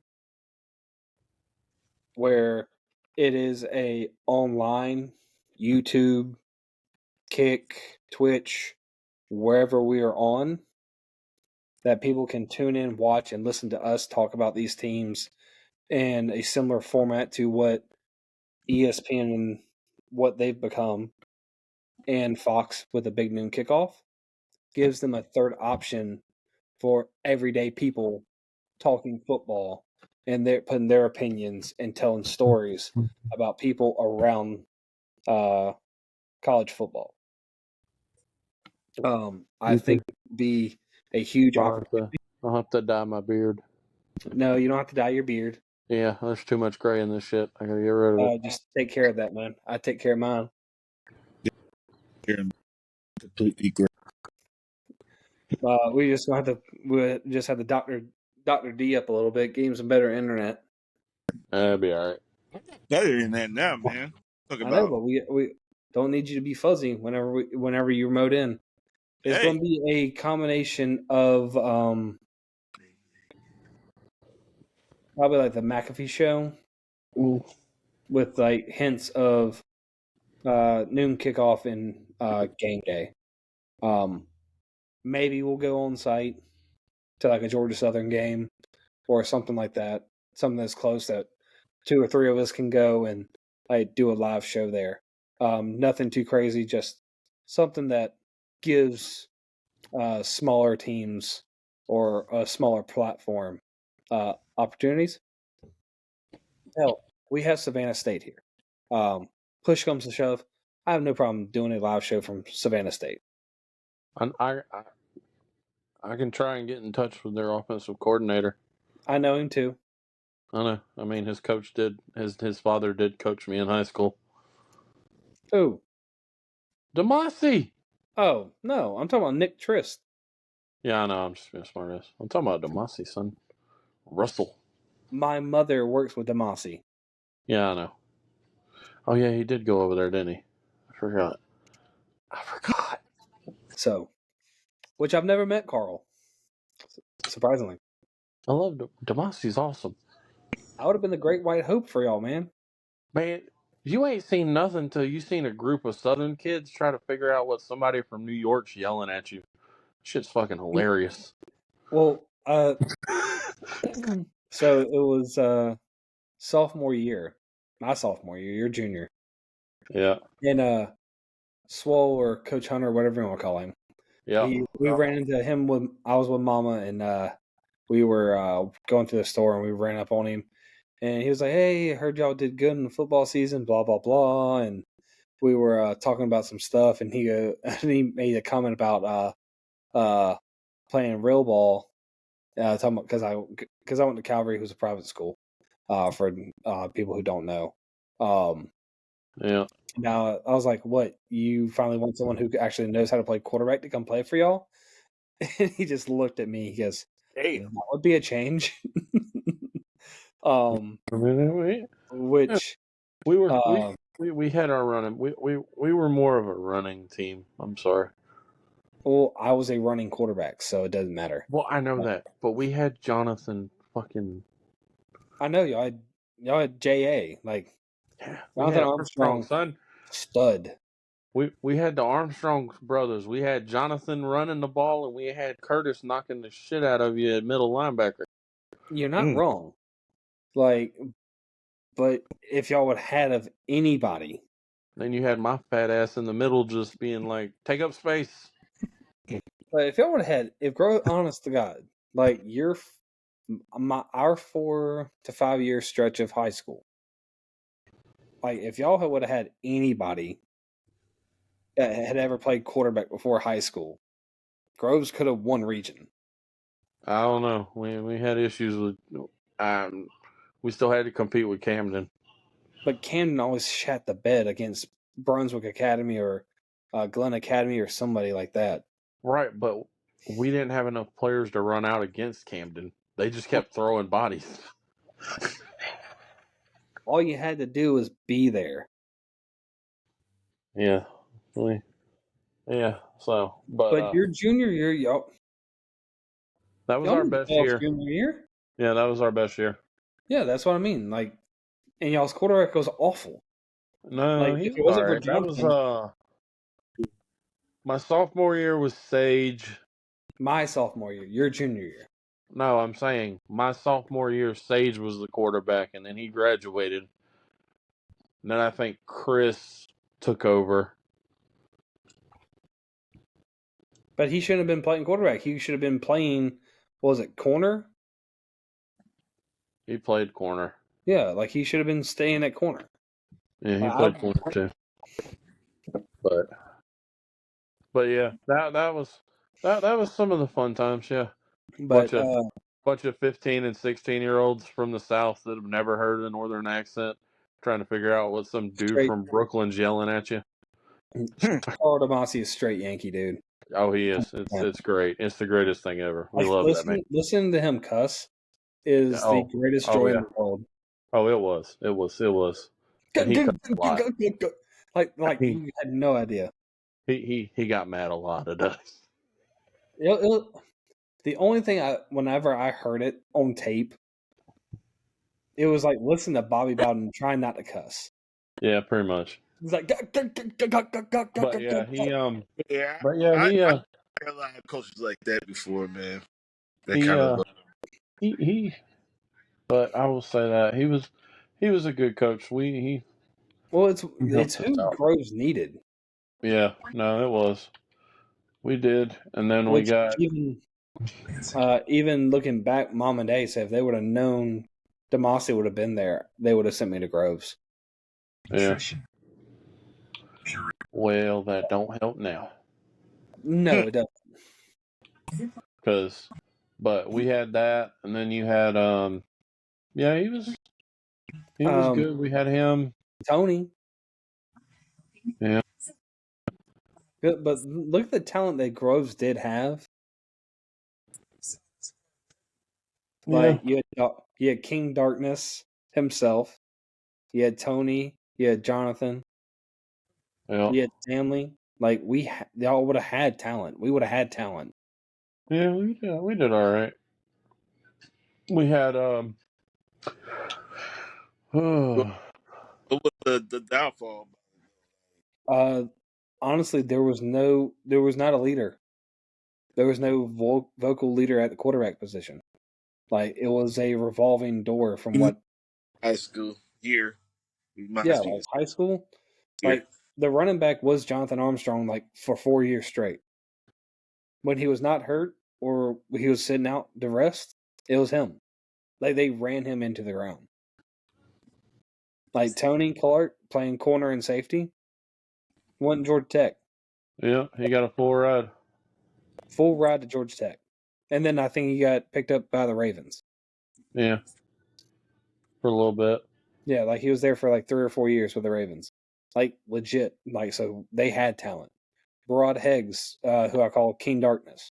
where it is a online YouTube, Kick, Twitch, wherever we are on, that people can tune in, watch, and listen to us talk about these teams in a similar format to what ESPN and what they've become, and Fox with a big noon kickoff gives them a third option for everyday people talking football, and they're putting their opinions and telling stories about people around college football. I think it would be a huge opportunity. I'll have to dye my beard. No, you don't have to dye your beard. Yeah, there's too much gray in this shit. I gotta get rid of it. Just take care of that, man. I take care of mine. Completely great. We just have to Dr. D up a little bit, give him some better internet. That'd be all right. Better than that now, man. I know, but we don't need you to be fuzzy whenever you remote in. It's going to be a combination of probably like the McAfee show with like hints of noon kickoff and game day. Maybe we'll go on site to like a Georgia Southern game or something like that. Something that's close that 2 or 3 of us can go and like do a live show there. Nothing too crazy, just something that gives smaller teams or a smaller platform opportunities. Hell, we have Savannah State here. Push comes to shove, I have no problem doing a live show from Savannah State. I can try and get in touch with their offensive coordinator. I know him too. I know. I mean, his coach did. His father did coach me in high school. Who? Demasi. Oh no, I'm talking about Nick Trist. Yeah, I know. I'm just being a smart ass. I'm talking about Demasi, son. Russell. My mother works with Demasi. Yeah, I know. Oh yeah, he did go over there, didn't he? I forgot. So, which I've never met Carl. Surprisingly, I love Demasi's awesome. I would have been the Great White Hope for y'all, man. Man, you ain't seen nothing till you seen a group of Southern kids try to figure out what somebody from New York's yelling at you. Shit's fucking hilarious. Well, so it was sophomore year, my sophomore year, your junior, Yeah, and Swole or Coach Hunter, whatever you want to call him. yeah. We ran into him when I was with Mama, and we were going to the store, and we ran up on him, and he was like, "Hey, I heard y'all did good in the football season, blah blah blah," and we were talking about some stuff, and he made a comment about playing real ball, talking about because I went to Calvary, who's a private school, for people who don't know. Yeah. Now I was like, "What? You finally want someone who actually knows how to play quarterback to come play for y'all?" And he just looked at me. He goes, Damn. "That would be a change." I mean, Which we were we had our running. We were more of a running team. I'm sorry. well, I was a running quarterback, so it doesn't matter. Well, I know that, but we had Jonathan fucking. I know y'all had JA like Yeah, we Jonathan had Armstrong, Armstrong, son. stud. We had the Armstrong brothers. We had Jonathan running the ball, and we had Curtis knocking the shit out of you at middle linebacker. You're not wrong. Like, but if y'all would have had of anybody, Then you had my fat ass in the middle, just being like, "Take up space." but if y'all would have had, if honest to God, like our 4 to 5 year stretch of high school, like if y'all would have had anybody that had ever played quarterback before high school, Groves could have won region. I don't know. We had issues with. We still had to compete with Camden. But Camden always shat the bed against Brunswick Academy or Glen Academy or somebody like that. Right, but we didn't have enough players to run out against Camden. They just kept throwing bodies. All you had to do was be there. Yeah, yeah. So, But your junior year, y'all that was y'all our made the best playoffs year. junior year. Yeah, that was our best year. Yeah, that's what I mean. Like, and y'all's quarterback was awful. No, Like, he if it was wasn't all for right. That was Jonathan, my sophomore year was Sage. my sophomore year, your junior year. No, I'm saying my sophomore year, Sage was the quarterback, and then he graduated. And then I think Chris took over. But he shouldn't have been playing quarterback. He should have been playing, what was it, corner? He played corner. Yeah, like he should have been staying at corner. Yeah, he played corner too. But yeah, that was some of the fun times. Yeah, But bunch of 15 and 16-year-olds from the South that have never heard a Northern accent, trying to figure out what some dude from Brooklyn's yelling at you. Carl Demasi is straight Yankee, dude. Oh, he is. It's great. It's the greatest thing ever. We Like, love that man. listening to him cuss is the greatest joy in the world. Oh, it was. And he cussed a lot. Like you had no idea. He got mad a lot of us. The only thing whenever I heard it on tape, it was like listen to Bobby Bowden trying not to cuss. Yeah, pretty much. He's like, but yeah, he Yeah. But yeah, he I heard a lot of coaches like that before, man. That he kind of he. But I will say that he was a good coach. Well, it's helped us who out. Groves needed. Yeah, no, it was. We did, and then we Which got even looking back, Mom and Dad said if they would have known Demasi would have been there, they would have sent me to Groves. Yeah. Well, that don't help now. No, it doesn't. But we had that, and then you had yeah, he was good. We had him, Tony. Yeah. But look at the talent that Groves did have. Like you had King Darkness himself. You had Tony. You had Jonathan. Yeah. You had Stanley. Like y'all would have had talent. We would have had talent. Yeah, we did all right. We had What was the downfall? Honestly, there was not a leader. There was no vocal leader at the quarterback position. Like it was a revolving door from what High school here. like high school. Here. Like the running back was Jonathan Armstrong like for 4 years straight. When he was not hurt or he was sitting out to rest, it was him. Like they ran him into the ground. Like Tony Clark playing corner and safety went to Georgia Tech. Yeah, he got a full ride. Full ride to Georgia Tech. And then I think he got picked up by the Ravens. Yeah. For a little bit. Yeah, like he was there for like 3 or 4 years with the Ravens. Like legit. Like so they had talent. Rod Heggs, who I call King Darkness.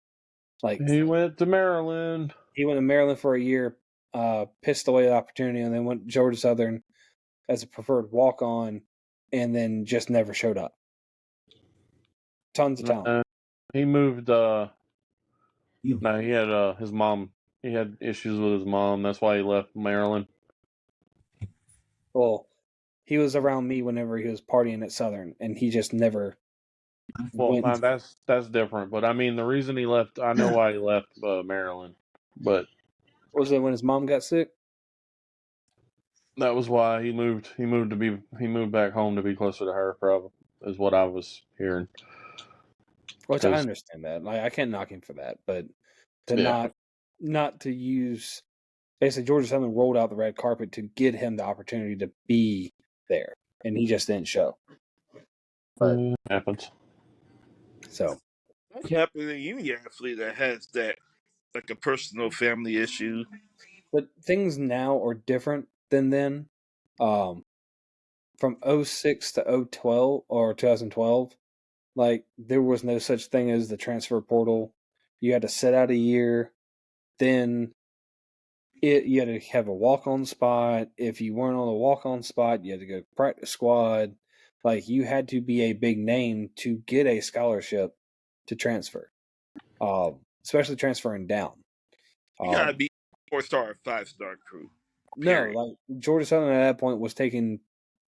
Like He went to Maryland. he went to Maryland for a year, pissed away the opportunity, and then went to Georgia Southern as a preferred walk on, and then just never showed up. Tons of talent. He moved no, he had his mom. He had issues with his mom. That's why he left Maryland. Well, he was around me whenever he was partying at Southern, and he just never Well, went. that's different. But I mean, the reason he left, I know why he left Maryland. But Was it when his mom got sick? that was why he moved. He moved back home to be closer to her. Probably is what I was hearing. Which I understand that. Like I can't knock him for that, but to not to use basically Georgia Southern rolled out the red carpet to get him the opportunity to be there, and he just didn't show. But happens. So that can happen to any athlete that has that, like a personal family issue. But things now are different than then. From 06 to 012 or 2012, like there was no such thing as the transfer portal. You had to sit out a year, then you had to have a walk-on spot. If you weren't on the walk-on spot, you had to go to practice squad. Like you had to be a big name to get a scholarship to transfer, especially transferring down. You gotta be 4-star or 5-star crew. Period. No, like Georgia Southern at that point was taking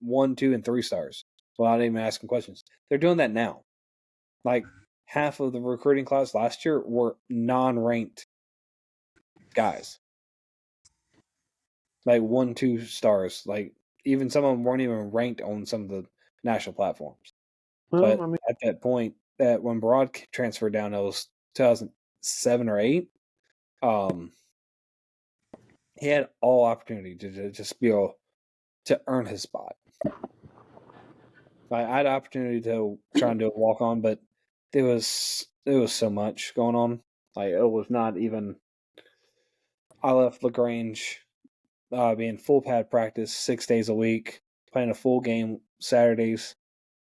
1, 2, and 3 stars without even asking questions. They're doing that now. Like half of the recruiting class last year were non-ranked guys. Like 1, 2 stars. Like even some of them weren't even ranked on some of the national platforms. Well, But at that point, that when Broad transferred down, it was 2007 or 8. He had all opportunity to just be able to earn his spot. I had opportunity to try and do a walk on, but there was so much going on. Like it was not even. I left Lagrange, being full pad practice 6 days a week, playing a full game Saturdays,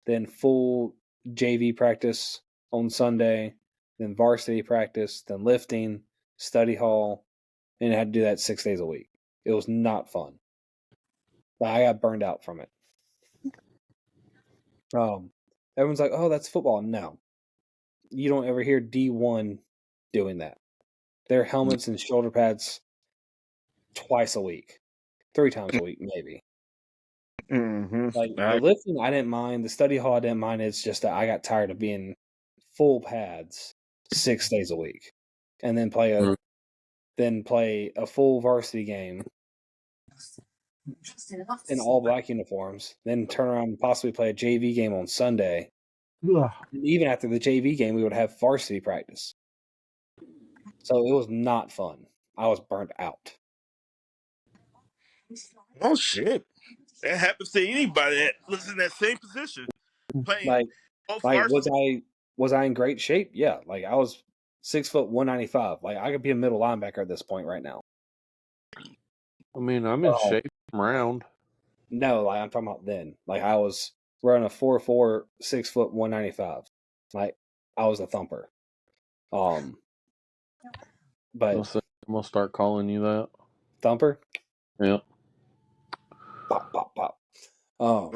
then full JV practice on Sunday, then varsity practice, then lifting, study hall, and I had to do that 6 days a week. It was not fun. But I got burned out from it. Everyone's like, "Oh, that's football." No, you don't ever hear D1 doing that. Their helmets and shoulder pads twice a week, 3 times a week, maybe. Mm-hmm. Like the lifting, I didn't mind. The study hall, I didn't mind. It's just that I got tired of being full pads 6 days a week, and then play a full varsity game in all black uniforms, then turn around and possibly play a JV game on Sunday. And even after the JV game, we would have varsity practice. So it was not fun. I was burnt out. Oh shit! That happens to anybody that lives in that same position, playing both Was I in great shape? Yeah, like I was 6 foot 195. Like I could be a middle linebacker at this point right now. I mean, I'm in shape. I'm round. No, like I'm talking about then. Like I was running a 4.4, 6 foot 195. Like I was a thumper. But I'm gonna start calling you that. Thumper. Yeah. Pop, pop, pop. Oh.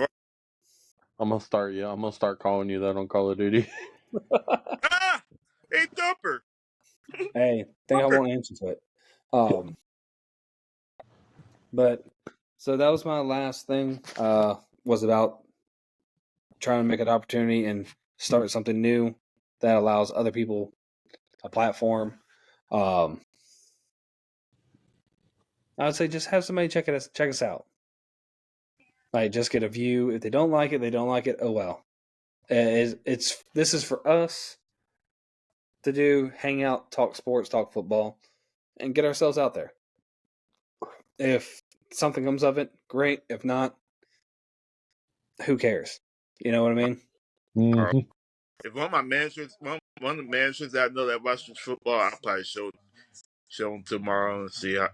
I'm gonna start calling you that on Call of Duty. Ah, hey Thumper. Hey, think I won't answer to it. But so that was my last thing. Was about trying to make an opportunity and start something new that allows other people a platform. I would say just have somebody check us out. Like just get a view. If they don't like it, they don't like it. Oh well. This is for us to do. Hang out, talk sports, talk football, and get ourselves out there. If something comes of it, great. If not, who cares? You know what I mean? Mm-hmm. If one of my managers, one of the managers that I know that watches football, I'll probably show them tomorrow and see how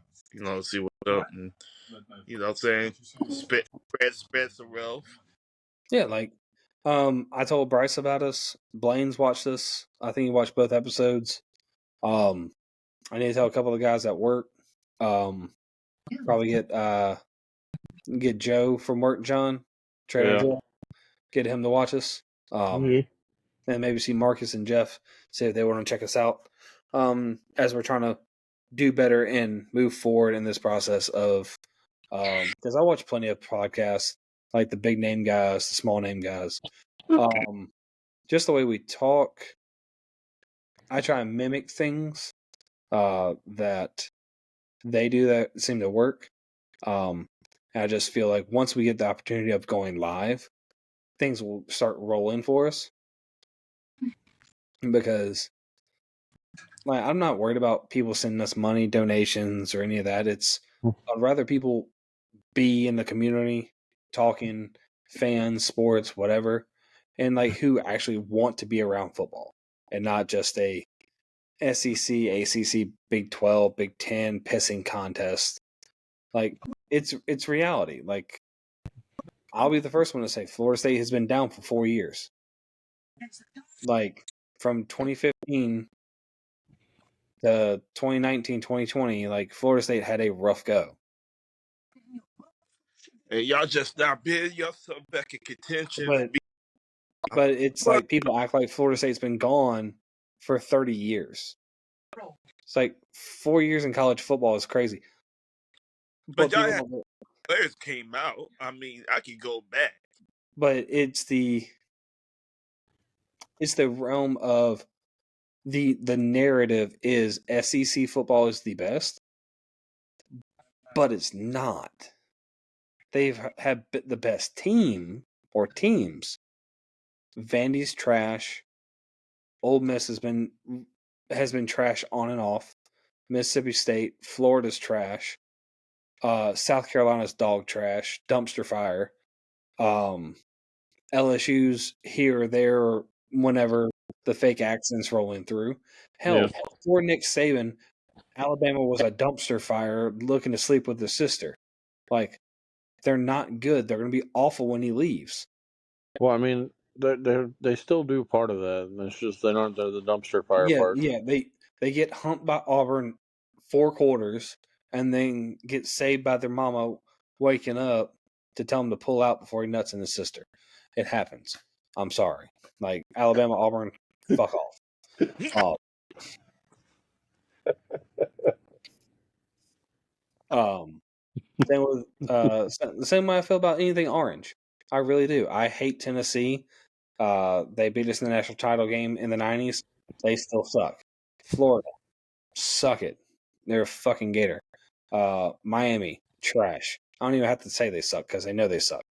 see what's up and what I'm saying, spread some wealth. Yeah, like I told Bryce about us. Blaine's watched us. I think he watched both episodes. I need to tell a couple of guys at work. Probably get Joe from work, John, Trainer Yeah. Joe, get him to watch us. And maybe see Marcus and Jeff, see if they want to check us out. As we're trying to do better and move forward in this process of because I watch plenty of podcasts, like the big name guys, the small name guys. Just the way we talk, I try and mimic things that they do that seem to work. And I just feel like once we get the opportunity of going live, things will start rolling for us. Because like I'm not worried about people sending us money, donations, or any of that. I'd rather people be in the community, talking, fans, sports, whatever, and like who actually want to be around football and not just a SEC, ACC, Big 12, Big 10 pissing contest. Like it's reality. Like I'll be the first one to say Florida State has been down for 4 years. Like from 2015 to 2019, 2020, like Florida State had a rough go. And y'all just not been yourself back in contention. But it's like people act like Florida State's been gone for 30 years. It's like 4 years in college football is crazy. But y'all had players came out. I mean, I could go back. But it's the realm of the narrative is SEC football is the best, but it's not. They've had the best team or teams. Vandy's trash. Ole Miss has been trash on and off. Mississippi State, Florida's trash. South Carolina's dog trash, dumpster fire. LSU's here or there whenever the fake accent's rolling through. Hell, before Nick Saban, Alabama was a dumpster fire looking to sleep with his sister. Like, they're not good. They're going to be awful when he leaves. Well, I mean, they still do part of that. And it's just they're not the dumpster fire part. Yeah, they get humped by Auburn 4 quarters and then get saved by their mama waking up to tell him to pull out before he nuts in his sister. It happens. I'm sorry. Like Alabama, Auburn, fuck off. Same with the same way I feel about anything orange. I really do. I hate Tennessee. They beat us in the national title game in the 90s. They still suck. Florida, suck it. They're a fucking gator. Miami, trash. I don't even have to say they suck because they know they suck.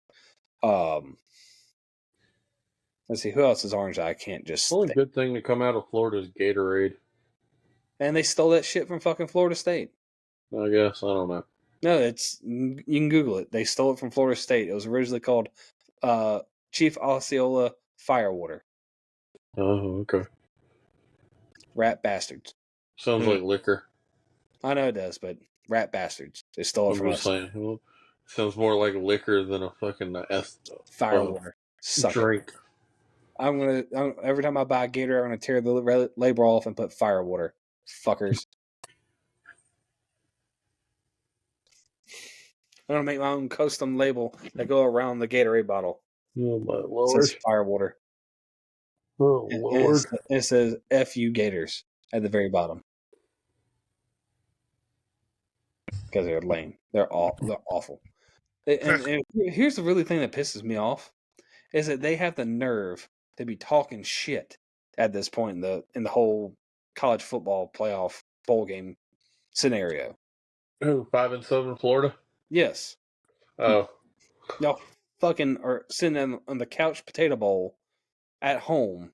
Let's see, who else is orange that I can't just The only good thing to come out of Florida is Gatorade. And they stole that shit from fucking Florida State. I guess. I don't know. No, you can Google it. They stole it from Florida State. It was originally called Chief Osceola Firewater. Oh, okay. Rat bastards. Sounds like liquor. I know it does, but rat bastards. They stole it from us. Saying, well, sounds more like liquor than a fucking firewater. Drink. Every time I buy a Gator, I'm gonna tear the label off and put firewater. Fuckers. I'm gonna make my own custom label that go around the Gatorade bottle. Oh my It lord! says Firewater. Oh And lord! it says "F-U Gators" at the very bottom because they're lame. They're awful. And here's the really thing that pisses me off is that they have the nerve to be talking shit at this point in the whole college football playoff bowl game scenario. Who 5-7 Florida? Yes, Oh, y'all fucking are sitting on the couch potato bowl at home,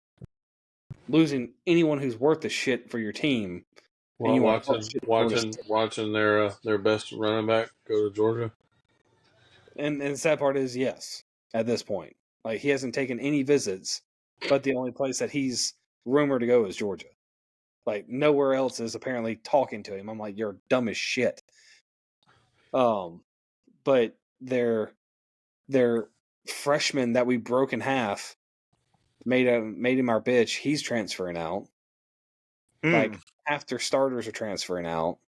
losing anyone who's worth the shit for your team, and well, you want to talk shit to Florida State. watching their best running back go to Georgia. And the sad part is, yes, at this point, like he hasn't taken any visits, but the only place that he's rumored to go is Georgia. Like nowhere else is apparently talking to him. I'm like, you're dumb as shit. But their freshman that we broke in half made him our bitch. He's transferring out. Like half their starters are transferring out.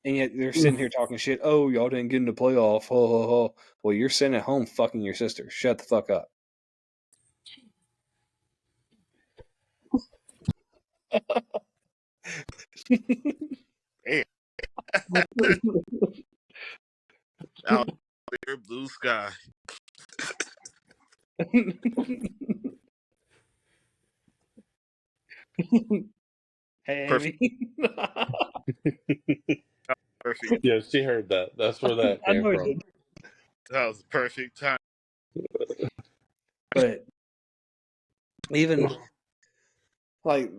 And yet they're sitting here talking shit. Oh, y'all didn't get in the playoff. Ho, ho, ho. Well, you're sitting at home fucking your sister. Shut the fuck up. Hey, out there, blue sky. Hey, Perfect. Amy. Perfect. Yeah, she heard that. That's where that I came know I from. did. That was the perfect time. But even like,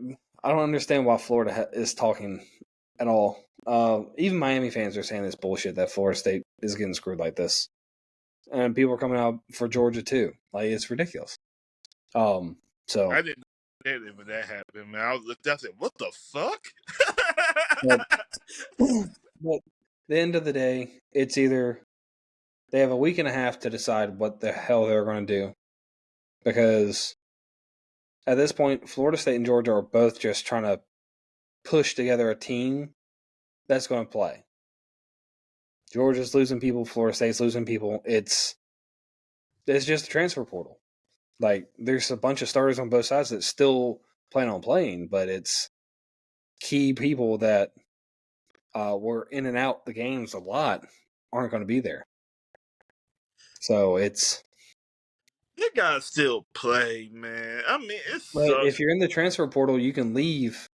I don't understand why Florida is talking at all. Even Miami fans are saying this bullshit that Florida State is getting screwed like this, and people are coming out for Georgia too. Like it's ridiculous. So I didn't know that when that happened, man. I was looked up and said, "What the fuck?" but at the end of the day, it's either they have a week and a half to decide what the hell they're going to do, because at this point, Florida State and Georgia are both just trying to push together a team that's going to play. Georgia's losing people, Florida State's losing people. It's just a transfer portal. Like there's a bunch of starters on both sides that still plan on playing, but it's key people that were in and out the games a lot aren't going to be there. So it's You gotta still play, man. I mean, it but sucks. if you're in the transfer portal, you can leave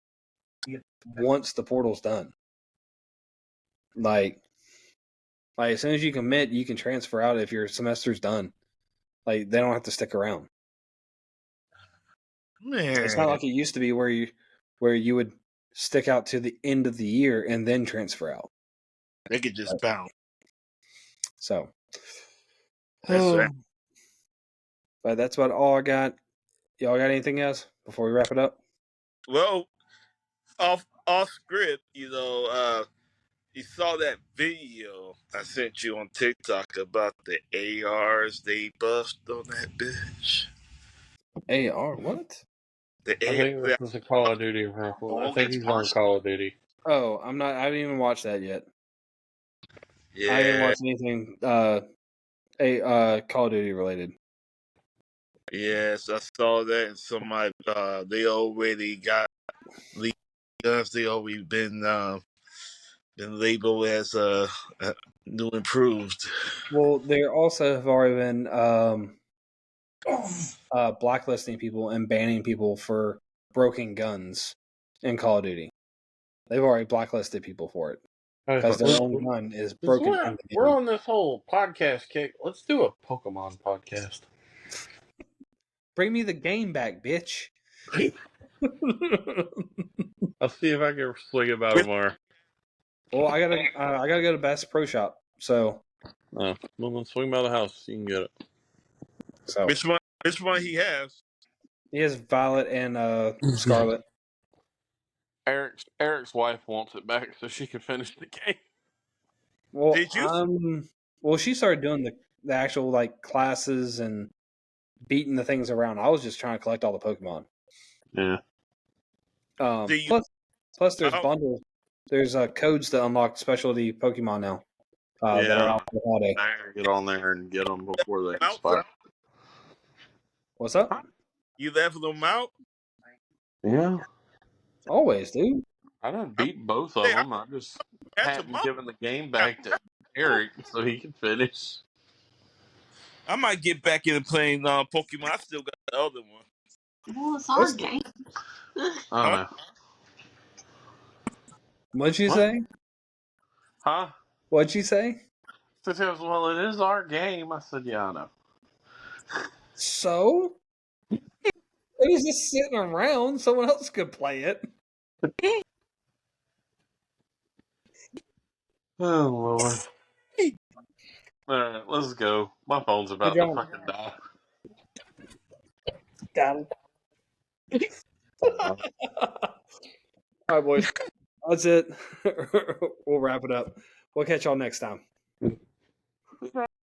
once the portal's done. Like as soon as you commit, you can transfer out if your semester's done. Like they don't have to stick around. Man, It's not like it used to be where you would stick out to the end of the year and then transfer out. they could just bounce. So That's right. But that's about all I got. Y'all got anything else before we wrap it up? Well, off script, you saw that video I sent you on TikTok about the ARs they bust on that bitch. AR what? The I think this is a Call of Duty reference. I think he's on Call of Duty. Oh, I'm not. I didn't even watch that yet. Yeah. I didn't watch anything Call of Duty related. Yes, I saw that, and somebody they already got legal guns. They already been labeled as new improved. Well, they also have already been blacklisting people and banning people for broken guns in Call of Duty. They've already blacklisted people for it because their own gun is broken. We're on this whole podcast kick. Let's do a Pokemon podcast. Bring me the game back, bitch. I'll see if I can swing it by tomorrow. Well, I gotta go to Bass Pro Shop. So, Well, then swing by the house. You can get it. So Which one he has? He has Violet and Scarlet. Eric's wife wants it back so she can finish the game. Well, Did you? She started doing the actual like classes and beating the things around. I was just trying to collect all the Pokemon. Yeah. Plus there's bundles. There's codes to unlock specialty Pokemon now. that are out for holiday. I gotta get on there and get them before they Out? expire. What's up? You level them out? Yeah, Always, dude. I done beat both of Hey, I them. I just catch them hadn't up. given the game back to Eric so he could finish. I might get back into playing Pokemon. I still got the other one. Well, it's our game. I don't know. What'd you What? say? Huh? What'd you say? She goes, well, it is our game. I said, yeah, I know. So? It was just sitting around. Someone else could play it. Oh, Lord. All right, let's go. My phone's about to John. fucking die. Got him. All right, boys. That's it. We'll wrap it up. We'll catch y'all next time.